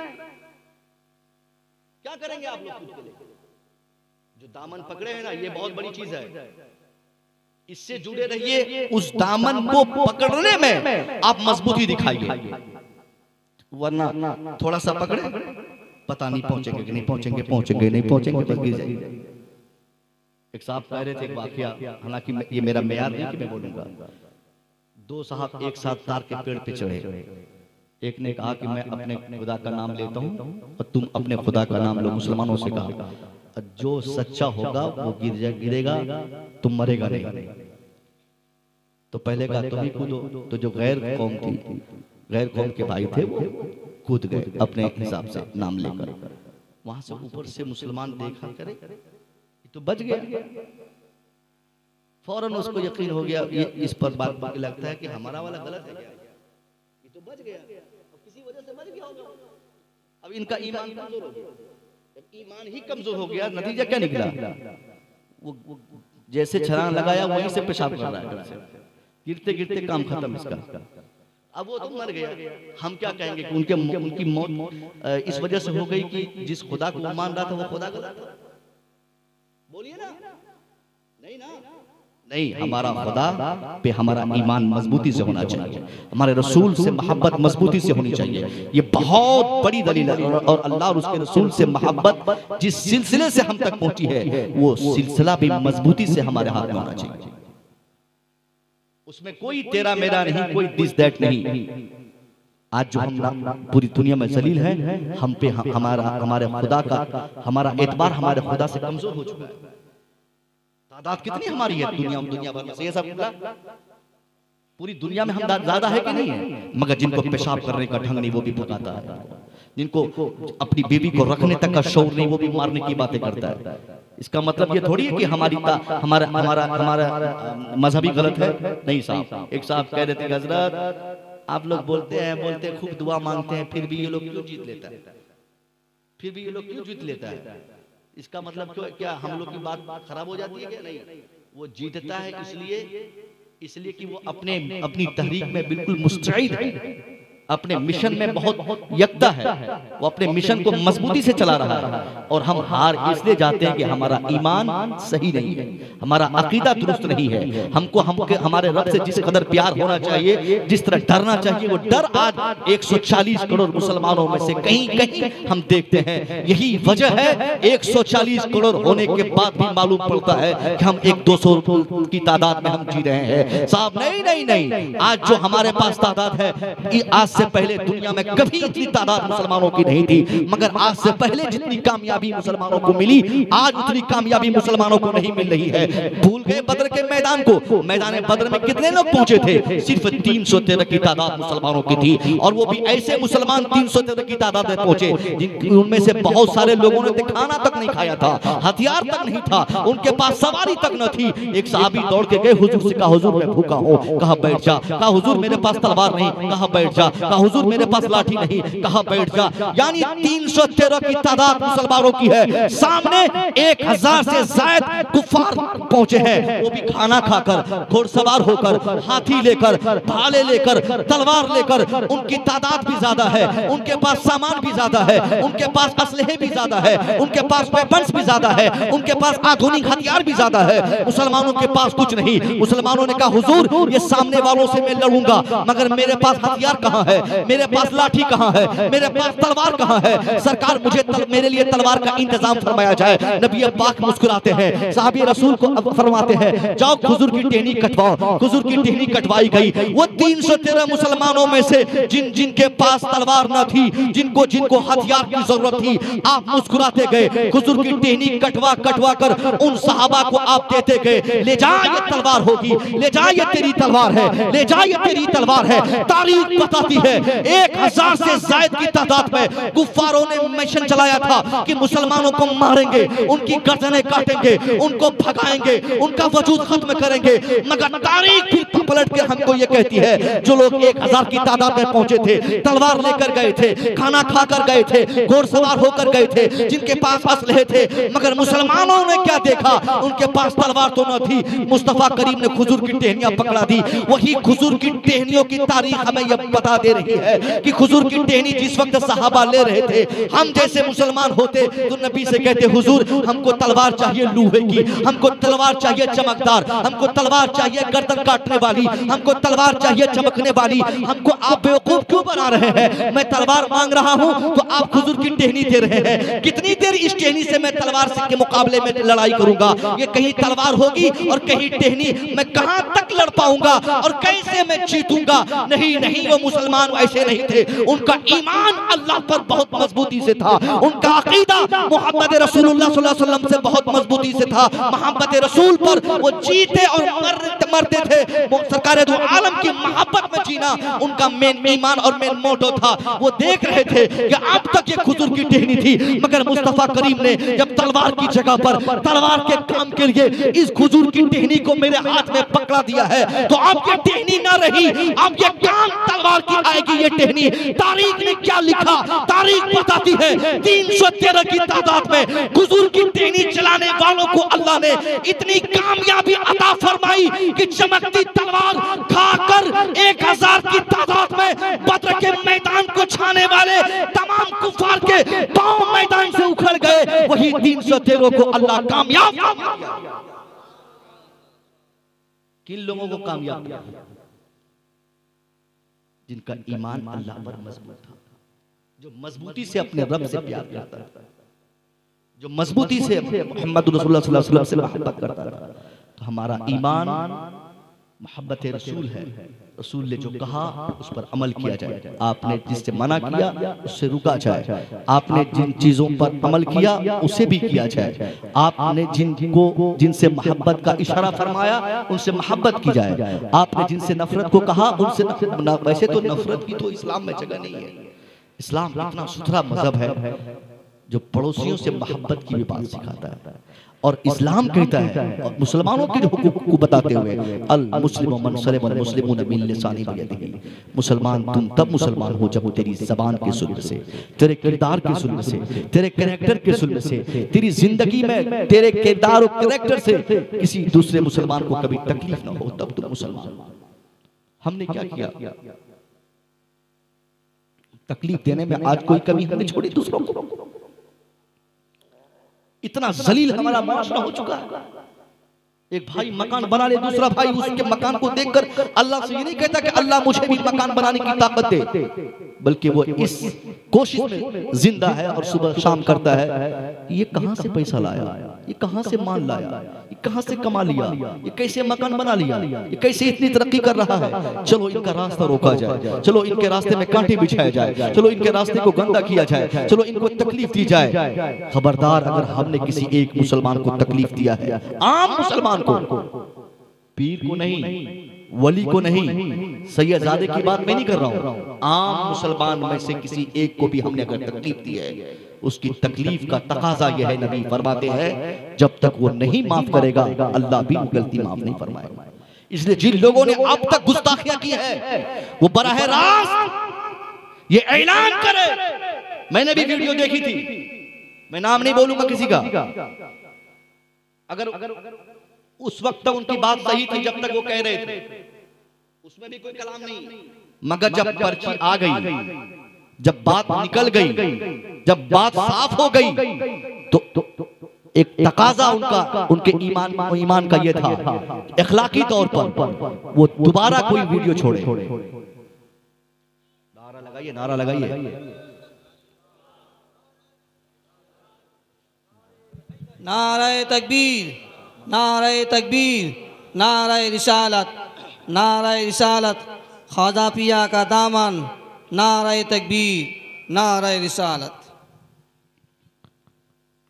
क्या करेंगे आप लोग? जो दामन पकड़े हैं ना, ये बहुत बड़ी चीज है। इससे जुड़े रहिए, उस दामन को पकड़ने में आप मजबूती दिखाइए, वरना थोड़ा सा पकड़े पता नहीं पहुंचेंगे कि नहीं पहुंचेंगे, पहुंचेंगे नहीं पहुंचेंगे, बस गिर जाएंगे। एक साहब कह रहे थे एक वाकया, हालांकि ये मेरा मेयार नहीं कि मैं बोलूंगा। दो साहब एक साथ तार के पेड़ पे चढ़े। एक ने कहा कि मैं अपने खुदा का नाम लेता हूं और तुम अपने खुदा का नाम लो। मुसलमानों से कहा जो सच्चा होगा वो गिरेगा, तुम मरेगा नहीं। तो पहले कहा तुम ही कूदो। तो जो गैर कौम थी, गैर कौम के भाई थे, वो कूद गए अपने हिसाब से नाम लेकर। वहां से ऊपर से मुसलमान देखा करे तो बच गया। फौरन उसको यकीन हो गया ये इस पर बात लगता है कि हमारा वाला गलत है क्या, ये तो बच गया, किसी वजह से बच गया होगा। अब इनका ईमान कमजोर हो गया। जब ईमान ही कमजोर हो गया, नतीजा क्या निकला? वो जैसे छलांग लगाया वहीं से पेशाब कर रहा है, गिरते गिरते काम खत्म इसका। अब वो तो मर गया। हम क्या कहेंगे कि उनकी मौत इस वजह से हो गई कि जिस खुदा को मान रहा था वो खुदा गलत था? बोलिए ना। नहीं ना, नहीं, हमारा खुदा पे हमारा ईमान मजबूती से होना चाहिए, हमारे रसूल से मोहब्बत मजबूती से होनी चाहिए। ये बहुत बड़ी दलील है। और अल्लाह और उसके रसूल से मोहब्बत जिस सिलसिले से हम तक पहुंची है, वो सिलसिला भी मजबूती से हमारे हाथ में होना चाहिए। उसमें कोई तेरा मेरा नहीं, कोई दिस दैट नहीं। आज जो हम पूरी दुनिया में जलील है, हम पे हमारे खुदा का हमारा एतबार हमारे खुदा से कमजोर हो चुका है। तादाद कितनी हमारी है दुनिया भर में से, ये सब पूरी दुनिया में हम ज्यादा है कि नहीं है? मगर जिनको पेशाब करने का ढंग नहीं वो भी भगाता है, जिनको अपनी बीवी को रखने तक का शौर नहीं वो भी मारने की बातें करता है। इसका मतलब ये थोड़ी है कि हमारा मजहबी गलत है। नहीं साहब, एक साहब कह रहे थे हजरत आप लोग बोलते हैं खूब दुआ मांगते हैं, फिर भी ये लोग क्यों जीत लेता है? फिर भी ये लोग क्यों जीत लेता है? इसका मतलब क्या हम लोग की बात खराब हो जाती है क्या? नहीं, वो जीतता है इसलिए कि वो अपनी तहरीक में बिल्कुल मुस्तैद है, अपने मिशन में बहुत यकता है, वो अपने मिशन को मजबूती से चला रहा है। और हम हार इसलिए जाते हैं कि हमारा ईमान सही नहीं है, हमारा अकीदा दुरुस्त नहीं है। हमको हमारे रब से जिस कदर प्यार होना चाहिए, जिस तरह डरना चाहिए, वो डर आज 140 करोड़ मुसलमानों में से कहीं कहीं हम देखते हैं। यही वजह है 140 करोड़ होने के बाद भी मालूम पड़ता है कि हम 100-200 की तादाद में हम जी रहे हैं। साहब नहीं, आज जो हमारे पास तादाद है, आज से पहले दुनिया में कभी इतनी तादाद मुसलमानों की नहीं थी। मगर आज से पहले जितनी कामयाबी मुसलमानों को मिली, आज उतनी कामयाबी मुसलमानों को नहीं मिल रही है। भूल गए बद्र के मैदान को। मैदान बद्र में कितने लोग पहुंचे थे? सिर्फ 313 की तादाद मुसलमानों की थी, और वो भी ऐसे मुसलमान 313 की तादाद में पहुंचे उनमें से बहुत सारे लोगों ने खाना तक नहीं खाया था, हथियार तक नहीं था, उनके पास सवारी तक न थी। एक सहाबी दौड़ के गए, हुजूर से कहा हुजूर मैं भूखा हूं, कहा बैठ जा। कहा हुजूर मेरे पास तलवार नहीं, कहा बैठ जा। कहा हुजूर मेरे पास लाठी नहीं, कहा बैठ जा। यानी 313 की तादाद मुसलमानों की है, सामने 1000 से ज्यादा कुफार पहुंचे हैं, वो भी खाना खाकर, घोड़सवार होकर, हाथी लेकर, भाले लेकर, तलवार लेकर। उनकी तादाद भी ज्यादा है, उनके पास सामान भी ज्यादा है, उनके पास असलहे भी ज्यादा है, उनके पास वेपन्स भी ज्यादा है, उनके पास आधुनिक हथियार भी ज्यादा है। मुसलमानों के पास कुछ नहीं। मुसलमानों ने कहा हुजूर ये सामने वालों से मैं लड़ूंगा, मगर मेरे पास हथियार कहां है, मेरे पास लाठी कहां है, मेरे पास तलवार कहां है? सरकार मेरे लिए तलवार का इंतजाम फरमाया जाए। नबी पाक मुस्कुराते हैं, साहबी रसूल को फरमाते हैं जाओ हुजूर की टहनी कटवाओ। हुजूर की टहनी कटवाई गई। वो 313 मुसलमानों में से जिनके पास तलवार न थी, जिनको हथियार की जरूरत थी, आप मुस्कुराते गए। हुजूर की टहनी कटवा कर उन सहाबा को आप देते गए, ले जा ये तलवार होगी, ले जा ये तेरी तलवार है, ले जा ये तेरी तलवार है। तारीख बताती है। 1000 से ज्यादा की तादाद में कुफ्फारों ने मिशन चलाया था कि मुसलमानों को मारेंगे, उनकी गर्दनें काटेंगे, उनको भगाएंगे, उनका वजूद खत्म करेंगे। मगर तारीख फिर पलट के हमको ये कहती है, जो लोग 1000 की तादाद में पहुंचे थे, तलवार लेकर गए थे, खाना खाकर गए थे, घोड़सवार होकर गए थे, जिनके पास असलहे थे, मगर मुसलमानों ने क्या देखा, उनके पास तलवार तो न थी। मुस्तफा करीम ने खुजूर की टहनियां पकड़ा दी। वही खुजूर की टहनियों की तारीख हमें यह बता दे रही है कि खुजूर की टहनी जिस वक्त सहाबा ले रहे थे, हम जैसे मुसलमान होते तो नबी से कहते, हुजूर हमको तलवार चाहिए लोहे की, हमको तलवार चाहिए चमकदार, हमको तलवार चाहिए गर्दन काटने वाली, हमको तलवार चाहिए चमकने वाली, हमको आप बेवकूफ क्यों बना रहे हैं? मैं तलवार मांग रहा हूं तो आप खुजूर की टहनी दे रहे हैं। कितनी देर इस टहनी से मैं तलवार से के मुकाबले में लड़ाई करूंगा? ये कहीं तलवार होगी और कहीं टहनी, मैं कहां तक लड़ पाऊंगा और कैसे मैं जीतूंगा? नहीं नहीं, वो मुसलमान ऐसे नहीं थे। उनका ईमान अल्लाह पर बहुत मजबूती से था, उनका अकीदा मोहम्मद रसूलुल्लाह सल्लल्लाहु अलैहि वसल्लम से बहुत मजबूती से था। मोहम्मद रसूल पर वो जीते और मरते थे। सरकार दो आलम की मोहब्बत में जीना उनका मेन ईमान और मेन मोटो था। वो देख रहे थे कि अब तक ये खुजूर की टहनी थी, मगर मुस्तफा करीम ने जब तलवार की जगह पर तलवार के काम के लिए इस खुजूर की टहनी को मेरे हाथ में पकड़ा दिया है, तो अब ये टहनी ना रही, अब ये काम तलवार की आएगी ये टहनी। तारीख ने क्या लिखा? तारीख बताती है 313 की तादाद में खुजूर की टहनी चलाने वालों को अल्लाह ने इतनी कामयाबी अता फरमाई कि चमकती तलवार खाकर 1000 की तादाद में बद्र के मैदान को छाने वाले तमाम कुफार के पांव मैदान से उखड़ गए। वही 313 को अल्लाह कामयाब किया। किन लोगों को कामयाब किया? जिनका ईमान अल्लाह पर मजबूत था, जो मजबूती से अपने रब से प्यार करता था, जो मजबूती से मोहम्मद रसूलुल्लाह सल्लल्लाहु अलैहि वसल्लम से मोहब्बत करता था। तो हमारा ईमान मोहब्बत रसूल है। रसूल ने जो कहा उस पर अमल किया जाए, आपने जिससे मना किया उससे रुका जाए, आपने जिन चीजों पर अमल किया उसे भी किया जाए, आपने जिनसे मोहब्बत का इशारा फरमाया उनसे मोहब्बत की जाए, आपने जिनसे नफरत को कहा उनसे वैसे तो नफरत की तो इस्लाम में जगह नहीं है। इस्लाम इतना सुथरा मजहब है जो पड़ोसियों से मोहब्बत की भी बात सिखाता है। और इस्लाम कहता है, और मुसलमानों के हुकूक को बताते हुए, अल मुस्लिमु मन सलिमल मुस्लिमून मिन लिसानिही व यदिही, मुसलमान तुम तब मुसलमान हो जब तेरी जबान के सुल्म से, तेरे किरदार के सुल्म से, तेरे कैरेक्टर के सुल्म से, तेरी जिंदगी में तेरे किरदार और कैरेक्टर से किसी दूसरे मुसलमान को कभी तकलीफ ना हो, तब तुम मुसलमान। हमने क्या किया? तकलीफ देने में आज कोई कमी हमने छोड़ी दूसरों को। इतना जलील हमारा माशरा हो चुका है। एक भाई मकान बना ले, दूसरा भाई उसके मकान को देखकर अल्लाह से ये नहीं कहता कि अल्लाह मुझे भी मकान बनाने की ताकत दे, बल्कि वो इस कोशिश में जिंदा है और सुबह शाम करता है, ये कहां से पैसा लाया, ये कहां से माल लाया, ये कहां से कमा लिया, ये कैसे मकान बना लिया, ये कैसे इतनी तरक्की कर रहा है। चलो इनका रास्ता रोका जाए, चलो इनके रास्ते में कांटे बिछाए जाए, चलो इनके रास्ते को गंदा किया जाए, चलो इनको तकलीफ दी जाए। खबरदार, अगर हमने किसी एक मुसलमान को तकलीफ दिया है, आम मुसलमान को, पीर को नहीं, वली को नहीं, सैयदजादे की बात मैं नहीं कर रहा हूं, आम मुसलमान में से किसी एक को भी हमने अगर तकलीफ दी है, उसकी तकलीफ का तकाजा यह है, नबी फरमाते हैं, जब तक वो नहीं माफ करेगा अल्लाह भी गलती माफ नहीं फरमाएगा। इसलिए जिन लोगों ने अब तक गुस्ताखियां की है, वो बराह रास्त ये ऐलान करे। मैंने भी वीडियो देखी थी, मैं नाम नहीं बोलूंगा किसी का, अगर उस वक्त उनकी बात सही थी जब तक वो कह रहे थे, उसमें भी कोई कलाम नहीं, मगर जब पर्ची आ गई, जब बात निकल गई, जब बात साफ हो गई, तो एक तकाजा उनके ईमान का ये था, इखलाकी तौर पर वो दोबारा कोई वीडियो छोड़े। नारा लगाइए, नारा लगाइए, नारे तकबीर, नारे तकबीर, नारे रिसालत, नारे रिसालत, ख्वाजा पिया का दामन, नारे तकबीर, नारे रिसालत।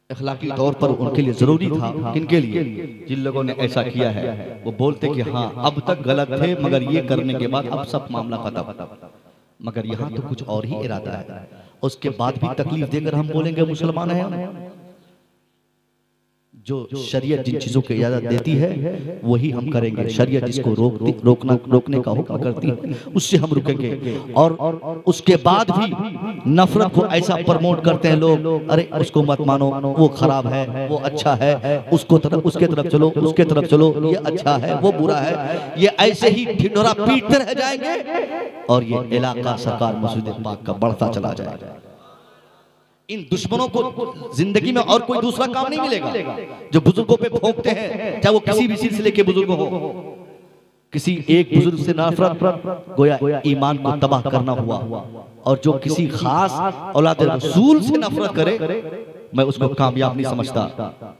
इखलाकी तौर पर उनके लिए जरूरी था, किनके लिए? जिन लोगों ने ऐसा किया है वो बोलते कि हाँ अब तक गलत थे, मगर ये करने के बाद अब सब मामला खत्म। मगर यहाँ तो कुछ और ही इरादा है। उसके बाद भी तकलीफ देकर हम बोलेंगे मुसलमान हैं। जो शरीयत जिन चीजों की इजाजत देती है वही हम करेंगे। शरीयत जिसको रोकने का हुक्म करती है उससे हम रुकेंगे। और उसके बाद भी नफरत को ऐसा प्रमोट करते हैं लोग, अरे उसको मत मानो, वो खराब है, वो अच्छा है, उसके तरफ चलो, उसके तरफ चलो, ये अच्छा है, वो बुरा है। ये ऐसे ही ढिंढोरा पीटते रह जाएंगे और ये इलाका सरकार मस्जिद पाक का बढ़ता चला जाएगा। इन दुश्मनों को जिंदगी में और कोई दूसरा काम नहीं मिलेगा। जो बुजुर्गों पे भोंकते हैं, चाहे वो किसी भी सिलसिले के बुजुर्ग हो, किसी एक बुजुर्ग से नफरत गोया ईमान को तबाह करना हुआ। और जो किसी खास औलाद रसूल से नफरत करे, मैं उसको कामयाब नहीं समझता।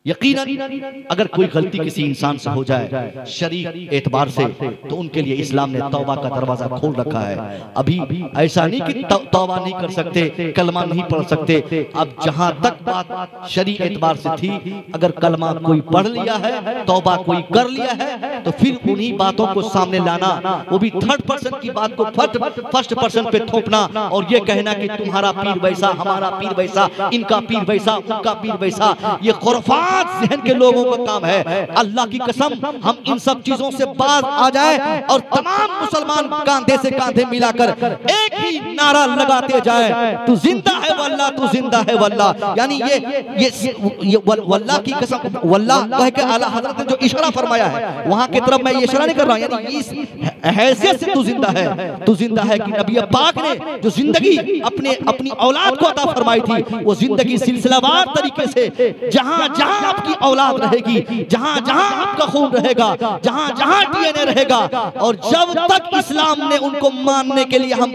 यकीनन अगर कोई गलती किसी इंसान से हो जाए शरीक एतबार से, तो उनके लिए इस्लाम ने तौबा का दरवाजा खोल रखा है। अभी ऐसा नहीं कि तौबा नहीं कर सकते, कलमा नहीं पढ़ सकते। अब जहां तक बात शरीक एतबार से थी, अगर कलमा कोई पढ़ लिया है, तौबा कोई कर लिया है, तो फिर उन्हीं बातों को सामने लाना, वो भी थर्ड पर्सन की बात को फर्स्ट पर्सन पे थोपना और ये कहना कि तुम्हारा पीर वैसा, हमारा पीर वैसा, इनका पीर वैसा, उनका पीर वैसा, ये खुराफात ज़हन के लोगों का काम है। अल्लाह की कसम, हम इन सब चीजों से बाज आ जाए और तमाम मुसलमान कांधे से कांधे मिलाकर एक ही नारा लगाते जाए, तू जिंदा है वल्लाह, तू जिंदा है वल्लाह। यानी ये वल्लाह की कसम, वल्लाह कह के आला हजरत ने जो इशारा फरमाया है, वहां की तरफ मैं ये इशारा नहीं कर रहा, यानी इस हैसियत से तू जिंदा है, तू जिंदा है कि नबी पाक ने जो जिंदगी अपनी औलाद को अता फरमाई थी, वो जिंदगी सिलसिलावार तरीके से जहां जहां आपकी औलाद रहेगी, जहां जहां आपका खून रहेगा, जहां जहां डीएनए रहेगा, और जब तक इस्लाम ने उनको मानने के लिए हम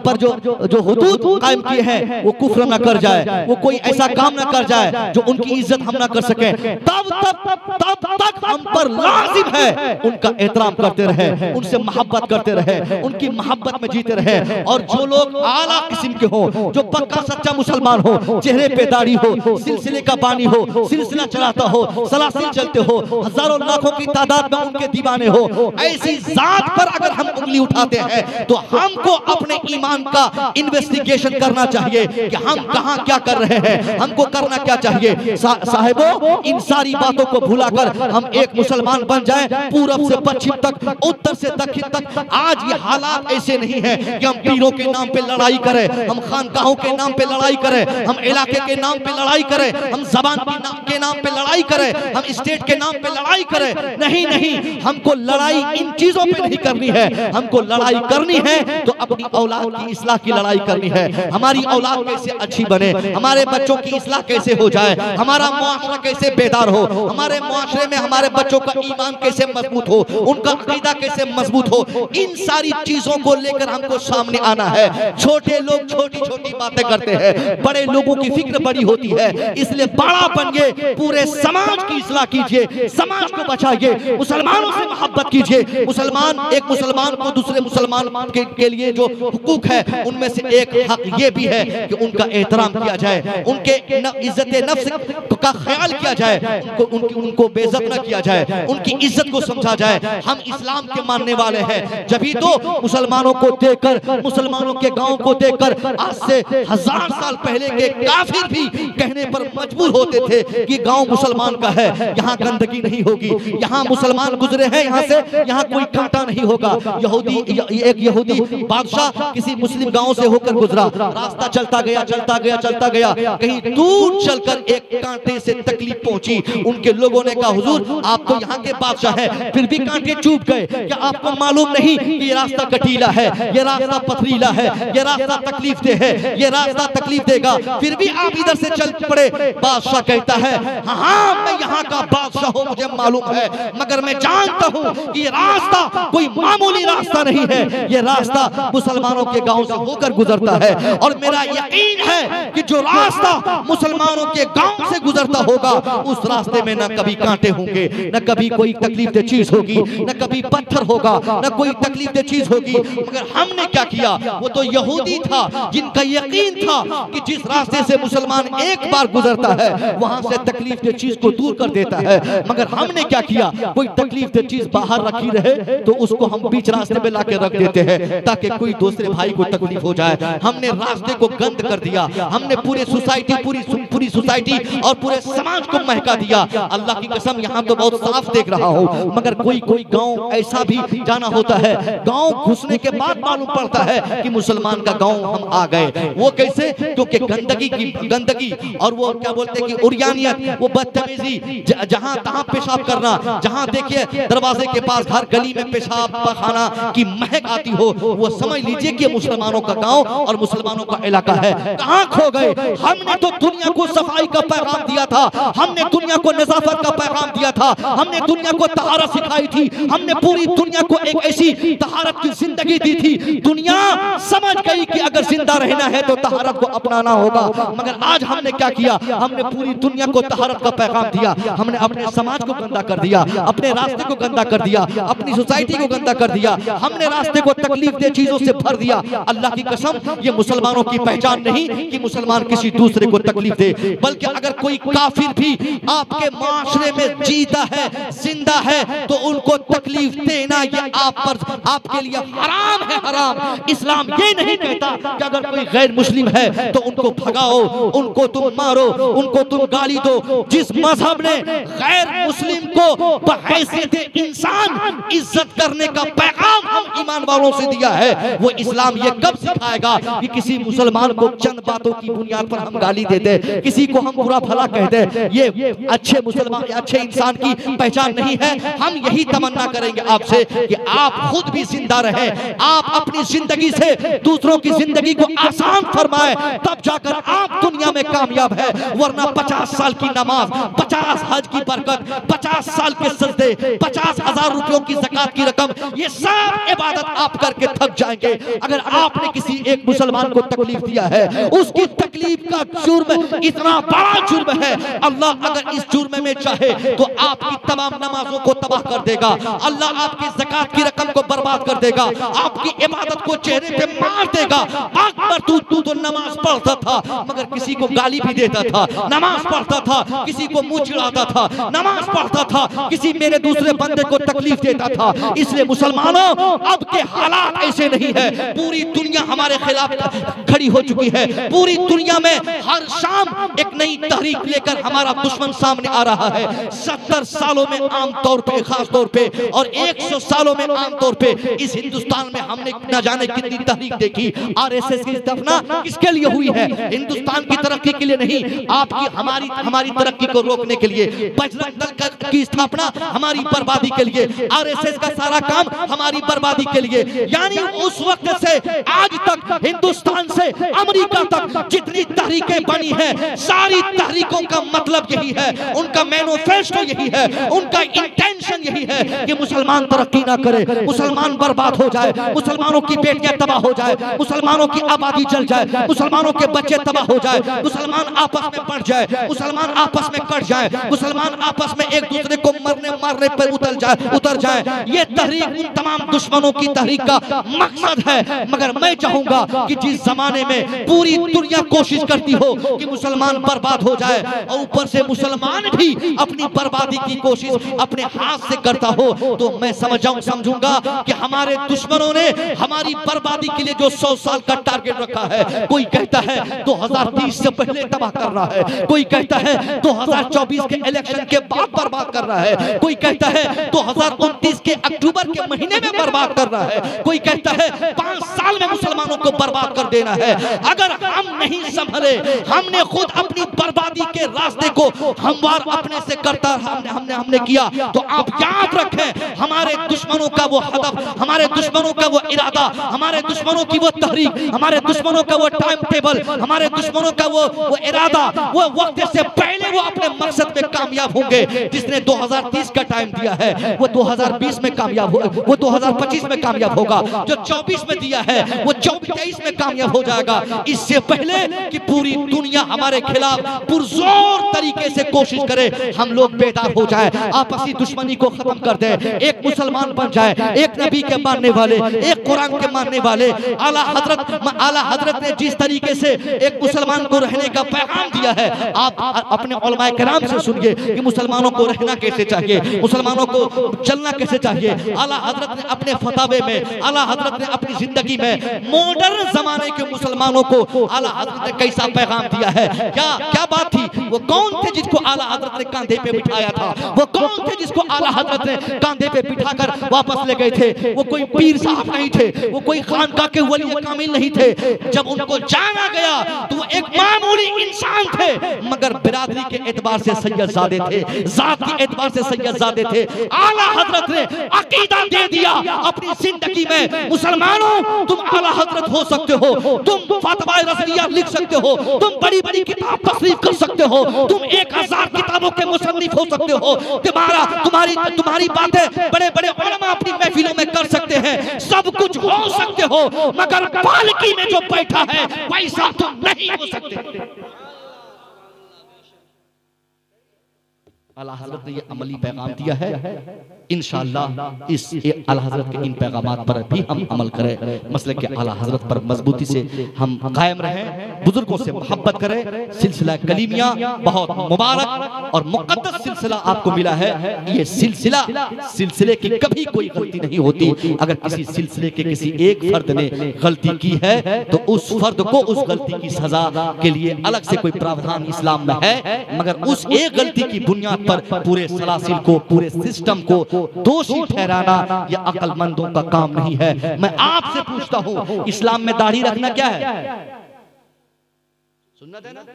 पर जो हुदूद कायम किए हैं वो कुफ्र न कर जाए, वो कोई ऐसा काम न कर जाए जो उनकी इज्जत हम न कर सके, तब तक हम पर लाजिम है उनका एहतराम करते रहे, उनसे मोहब्बत करते रहे, उनकी मोहब्बत में जीते रहे। और जो लोग आला किस्म के हो, जो पक्का सच्चा मुसलमान हो, चेहरे पे दाढ़ी हो, सिलसिले का बानी हो, सिलसिला चलाता हो, सलासिल चलते हो, हजारों लाखों की तादाद में उनके दीवाने हो, ऐसी जात पर अगर हम उंगली उठाते हैं तो हमको अपने ईमान का इन्वेस्टिगेशन करना चाहिए कि हम कहां क्या कर रहे हैं, हमको करना क्या चाहिए। साहिबों, इन सारी बातों को भुलाकर हम एक मुसलमान बन जाएं, पूरब से पश्चिम तक, उत्तर से दक्षिण तक। आज ये हालात ऐसे नहीं है कि हम पीरों के नाम पे लड़ाई करें, हम खानकाहों के नाम पे लड़ाई करें, हम इलाके के नाम पे लड़ाई करें, हम जबान के नाम पे लड़ाई करें, हम स्टेट के नाम पे लड़ाई करें। नहीं, हमको लड़ाई इन चीजों पे नहीं करनी है। हमको लड़ाई करनी है तो अपनी औलाद की इस्लाह की लड़ाई करनी है। हमारी औलाद कैसे अच्छी बने, हमारे बच्चों की इस्लाह कैसे हो जाए, हमारा मुआशरा कैसे बेदार हो, हमारे मुआशरे में हमारे बच्चों का ईमान कैसे मजबूत हो, उनका अकीदा कैसे मजबूत हो, इन सारी चीजों को लेकर हमको सामने आना है। छोटे लोग छोटी छोटी बातें करते हैं, बड़े लोगों की फिक्र बड़ी होती है, इसलिए बड़ा बनिए, पूरे समाज की इस्लाह कीजिए, समाज को बचाइए, मुसलमानों से मोहब्बत कीजिए। एक मुसलमान को दूसरे मुसलमान के लिए जो हुकूक है, उनमें से एक हक ये भी है कि उनका एहतराम किया जाए, उनके इज्जत नफ्स का ख्याल किया जाए, उनको बेइज्जत न किया जाए, उनकी इज्जत को समझा जाए। हम इस्लाम के मानने वाले हैं, जभी तो मुसलमानों को देखकर, मुसलमानों के गांव को देखकर आज से 1000 साल पहले के काफिर भी कहने पर मजबूर होते थे कि गांव मुसलमान का है, यहाँ गंदगी नहीं होगी, यहाँ मुसलमान गुजरे हैं यहाँ से, यहाँ कोई कांटा नहीं होगा। एक यहूदी बादशाह किसी मुस्लिम गांव से होकर गुजरा, रास्ता चलता गया, कहीं दूर चलकर एक कांटे से तकलीफ पहुंची। उनके लोगों ने कहा, हुजूर आप तो यहाँ के बादशाह हैं, फिर भी कांटे चूक गए, क्या आपको मालूम नहीं कि ये रास्ता कटीला है, ये रास्ता पथरीला है, ये रास्ता तकलीफदेह है, ये रास्ता तकलीफ देगा, फिर भी आप इधर से चल पड़े। बादशाह कहता है, हाँ मैं यहाँ का बादशाह हूँ, मुझे मालूम है, मगर मैं जानता हूँ कि ये रास्ता कोई मामूली रास्ता नहीं है, ये रास्ता मुसलमानों के गांव से होकर गुजरता है। और मेरा यकीन है कि जो रास्ता मुसलमानों के गांव से गुजरता होगा, उस रास्ते में न कभी कांटे होंगे, न कभी कोई तकलीफ दे चीज होगी, न कभी पत्थर होगा, न कोई तकलीफ दे चीज होगी। मगर हमने क्या किया, वो तो यहूदी था जिनका यकीन था कि जिस रास्ते से मुसलमान एक बार गुजरता है वहां से तकलीफ दे चीज को दूर कर देता है। मगर हमने क्या किया, कोई तकलीफ दे चीज बाहर रखी रहे तो उसको हम बीच रास्ते में लाके रख देते हैं ताकि कोई दूसरे भाई को तकलीफ हो जाए। हमने रास्ते को गंद कर दिया, हमने पूरे सोसाइटी पूरी सोसाइटी और पूरे समाज को महका दिया। अल्लाह की कसम यहाँ तो बहुत साफ देख रहा हूँ, मगर कोई गांव ऐसा भी जाना होता है, गांव घुसने के बाद मालूम पड़ता है कि मुसलमान का गांव हम आ गए। वो कैसे, क्योंकि गंदगी और वो क्या बोलते हैं कि उरियानियत, वो बदतमीजी, जहां तहां पेशाब करना, जहां देखिए दरवाजे के पास हर गली में पेशाब पखाना की महक आती हो, वो समझ लीजिए कि मुसलमानों का गांव और मुसलमानों का इलाका है। कहां खो गए? हमने तो दुनिया को सफाई का पैगाम दिया था, हमने दुनिया को नजाफत का पैगाम दिया था, हमने दुनिया को तहारत सिखाई थी, हमने पूरी दुनिया को एक ऐसी तहारत की जिंदगी दी थी। दुनिया समझ गई कि अगर जिंदा रहना है तो तहारत को अपनाना होगा। मगर आज हमने क्या किया, हमने पूरी दुनिया को तहारत का पैगाम दिया, हमने अपने समाज को गंदा कर दिया, अपने रास्ते को गंदा कर दिया, अपनी सोसाइटी को गंदा कर दिया, हमने रास्ते को तकलीफ दे चीजों से भर दिया। अल्लाह की कसम, ये मुसलमानों की पहचान नहीं कि मुसलमान किसी दूसरे को तकलीफ दे, बल्कि अगर कोई काफिर भी आपके माशरे में जीता है, जिंदा है, तो उनको तकलीफ देना ये आप पर, आपके लिए हराम है, हराम। इस्लाम ये नहीं कहता कि अगर कोई गैर मुस्लिम है तो उनको भगाओ, उनको तुम मारो, उनको तुम गाली दो। जिस मजहब ने गैर मुस्लिम को बहैसियत इंसान इज्जत करने का पैगाम हम ईमान वालों से दिया है, वो इस्लाम ये कब सिखाएगा कि किसी मुसलमान को चंद बातों की बुनियाद पर हम गाली दे दे, किसी को हम बुरा भला कह दे। ये अच्छे मुसलमान, अच्छे इंसान की पहचान नहीं है। हम यही तमन्ना करेंगे आपसे कि आप खुद भी जिंदा रहे, आप अपनी जिंदगी से दूसरों की जिंदगी को आसान फरमाए, तब जाकर आप दुनिया में कामयाब है। वरना 50 साल की नमाज, 50 हज की बरकत, 50 साल के सजदे, 50,000 रुपयों की ज़कात की रकम, ये सब इबादत आप करके थक जाएंगे। अगर आपने किसी एक मुसलमान को तकलीफ दिया है, उसकी तकलीफ का जुर्म इतना बड़ा जुर्म है, अल्लाह अगर इस जुर्म में चाहे तो आपकी तमाम नमाजों को तबाह कर देगा, अल्लाह आपकी ज़कात की रकम को बर्बाद कर देगा, आपकी इबादत को चेहरे पे मार देगा। अकबर तू तो नमाज पढ़ता था मगर किसी को गाली भी देता था, नमाज पढ़ता था किसी को मुंह चिढ़ाता था, नमाज पढ़ता था किसी मेरे दूसरे बंदे को तकलीफ देता था। इसलिए मुसलमानों, अब के हालात ऐसे नहीं है, पूरी दुनिया हमारे खिलाफ खड़ी हो चुकी है। पूरी दुनिया में हर शाम एक नई तहरीक लेकर हमारा दुश्मन सामने आ रहा है। 70 सालों में आम तौर पे, खास तौर पे, और 100 सालों में आम तौर पे इस हिंदुस्तान में हमने न जाने कितनी तहरीक देखी। आरएसएस की स्थापना किसके लिए हुई है? हिंदुस्तान की तरक्की के लिए नहीं, आपकी हमारी तरक्की को रोकने के लिए। बजरंग दल की स्थापना हमारी बर्बादी के लिए, आरएसएस का सारा काम हमारी बर्बादी के लिए। यानी उस वक्त से आज तक हिंदुस्तान से अमेरिका तक जितनी तहरीकें बनी हैं, सारी तहरीकों का मतलब यही है, उनका मैनिफेस्टो यही है, उनका इंटेंशन यही है कि मुसलमान तरक्की ना करे, मुसलमान बर्बाद हो जाए, मुसलमानों की बेटियां तबाह हो जाए, मुसलमानों की आबादी जल जाए, मुसलमानों के बच्चे तबाह हो जाए, मुसलमान आपस में बढ़ जाए, मुसलमान आपस में कट जाए, मुसलमान आपस में एक दूसरे को मारने पर उतर जाए। ये तहरीक उन तमाम दुश्मनों की तहरीक का मकसद है। मगर मैं चाहूंगा कि जिस जमाने में पूरी दुनिया कोशिश करती हो कि मुसलमान बर्बाद हो जाए और ऊपर से मुसलमान भी अपनी बर्बादी की कोशिश अपने हाथ से करता हो, तो मैं समझूंगा कि हमारे दुश्मनों ने हमारी बर्बादी के लिए जो 100 साल का टारगेट रखा है, कोई कहता है 2030 से पहले तबाह कर रहा है, कोई कहता है 2024 के इलेक्शन के बाद बर्बाद कर रहा है, कोई कहता है 2029 के अक्टूबर के महीने में बर्बाद कर रहा है, कोई कहता है 5 साल में मुसलमानों को बर्बाद कर देना है। अगर हम नहीं संभले, हमने खुद अपनी बर्बादी के रास्ते को हमवार अपने से करता हमने किया, तो आप याद रखें, हमारे दुश्मनों का वो हदफ, हमारे दुश्मनों का वो इरादा, हमारे दुश्मनों की वो तहरीक, हमारे दुश्मनों का वो टाइम टेबल, हमारे दुश्मनों का वो इरादा, वो वक्त से पहले वो अपने मकसद में कामयाब होंगे। जिसने 2030 का टाइम दिया है वो 2020 में कामयाब होगा, वो 2025 में कामयाब होगा, जो 24 में दिया है वो 23 में कामयाब हो जाएगा। इससे पहले कि पूरी दुनिया हमारे खिलाफ पुरजोर तरीके से कोशिश करे, हम लोग बेदार हो जाए, आपसी आपसी दुश्मनी को खत्म कर दे, एक मुसलमान बन जाए, एक नबी के मानने वाले, एक कुरान के मानने वाले। आला हजरत ने जिस तरीके से एक मुसलमान को रहने का पैगाम दिया है, आप अपने उलमाए किराम से सुनिए कि मुसलमानों को रहना कैसे चाहिए, मुसलमानों को चलना कैसे चाहिए। आला हजरत ने अपने फतावे में, आला हजरत ने अपनी जिंदगी में मॉडर्न जमाने के मुसलमानों को आला हजरत ने कैसा पैगाम दिया है। क्या क्या बात थी? वो कौन थे जिसको आला हजरत ने कंधे पे बिठाया था? वो कौन थे जिसको आला हजरत ने कंधे पे बिठाकर वापस ले गए थे? वो कोई पीर साहब नहीं थे, वो कोई खानका के वली कामिल नहीं थे। जब उनको जाना गया तो वो एक मामूली इंसान थे, मगर बिरादरी के एतबार से सैयदजादे थे, जात के एतबार से सैयदजादे थे। आला हजरत ने अकीदा दे दिया अपनी जिंदगी में, मुसलमानों तुम आला हजरत हो सकते हो, तुम फतवा रज़विया लिख सकते हो, तुम बड़ी बड़ी किताब तस्नीफ कर सकते हो, तुम 1000 किताबों के मुसन्निफ हो सकते हो, तुम्हारी बातें बड़े बड़े उलमा अपनी महफिलों में कर सकते हैं, सब कुछ हो सकते हो, मगर पालकी में जो बैठा है वैसा तुम नहीं हो सकते। आला हज़रत ने ये अमली पैगाम दिया है। इंशाअल्लाह इस आला हज़रत के इन पैगामात पर भी हम अमल करें, मसले के आला हज़रत पर मजबूती से हम कायम रहें, बुजुर्गों से मोहब्बत करें। सिलसिला कलीमिया बहुत मुबारक और मुक़द्दस सिलसिला आपको मिला है। ये सिलसिले की कभी कोई गलती नहीं होती। अगर किसी सिलसिले के किसी एक फर्द ने गलती की है तो उस फर्द को उस गलती की सजा के लिए अलग से कोई प्रावधान इस्लाम में है, मगर उस एक गलती की बुनियाद पर पूरे सलासिल को, पूरे सिस्टम को दोषी ठहराना यह अक्लमंदों का काम नहीं है। मैं आपसे पूछता हूं, इस्लाम में दाढ़ी रखना क्या है? सुन्नत है ना? हम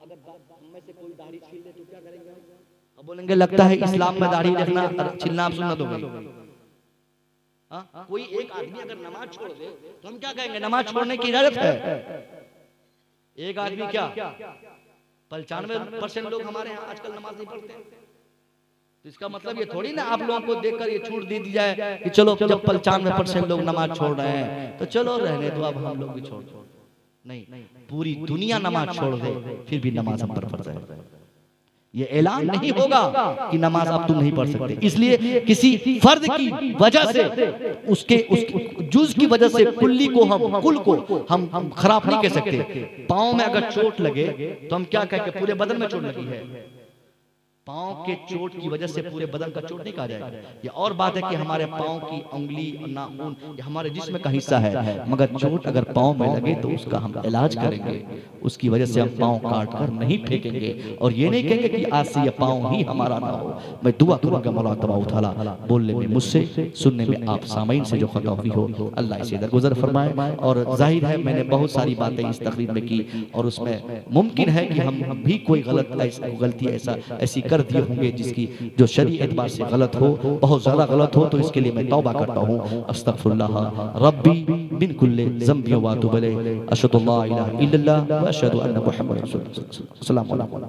अगर हम में से कोई दाढ़ी छील ले तो क्या करेंगे? अब बोलेंगे लगता है इस्लाम में दाढ़ी रखना छीलना आप सुन्नत हो गई। कोई एक आदमी अगर नमाज छोड़ दे तो हम क्या कहेंगे? नमाज छोड़ने की इजाजत है। एक आदमी क्या 95% लोग हमारे यहाँ आजकल नमाज नहीं पढ़ते, तो इसका मतलब ये थोड़ी ना आप लोगों को देखकर ये छूट दे दी जाए कि चलो जब 95% लोग नमाज छोड़ रहे हैं तो चलो रहने दो, अब हम लोग भी छोड़ दो। नहीं, पूरी दुनिया नमाज छोड़ दे फिर भी नमाज हम पर फर्ज है। ये ऐलान नहीं होगा कि नमाज अब तुम नहीं पढ़ सकते। इसलिए किसी फर्द की वजह से, उसके जुज की वजह से कुल्ली को कुल को हम खराब नहीं कह सकते। पाँव में अगर चोट लगे तो हम क्या कहेंगे? पूरे बदन में चोट लगी है। पाँव के चोट की वजह से पूरे बदन का चोट नहीं कहा जाएगा। ये और बात है कि हमारे पाँव की उंगली नाखून हमारे जिस्म का हिस्सा है, मगर चोट अगर पाँव में लगे तो उसका हम इलाज करेंगे, उसकी वजह से हम पाँव काट कर नहीं फेंकेंगे और ये नहीं कहेंगे कि आज से ये पाँव ही हमारा ना हो। मैं दुआ करूँगा मौला तबारक व तआला बोलने में मुझसे, सुनने में आप सामीन से जो खता हुई हो अल्लाह इसे दरगुजर फरमाए। और जाहिर है मैंने बहुत सारी बातें इस तकरीर में की और उसमें मुमकिन है कि हम भी कोई गलती ऐसी कर दिए होंगे जिसकी जो शरई एतबार से गलत हो, बहुत ज्यादा गलत हो, तो इसके लिए मैं तौबा करता हूँ। अस्तगफिरुल्लाह रब्बी मिन कुल्ली ज़ंबि व अतूबु इलैहि, अशहदु अल्ला इलाहा इल्लल्लाह व अशहदु अन्ना मुहम्मदन रसूलुल्लाह। अस्सलामु अलैकुम।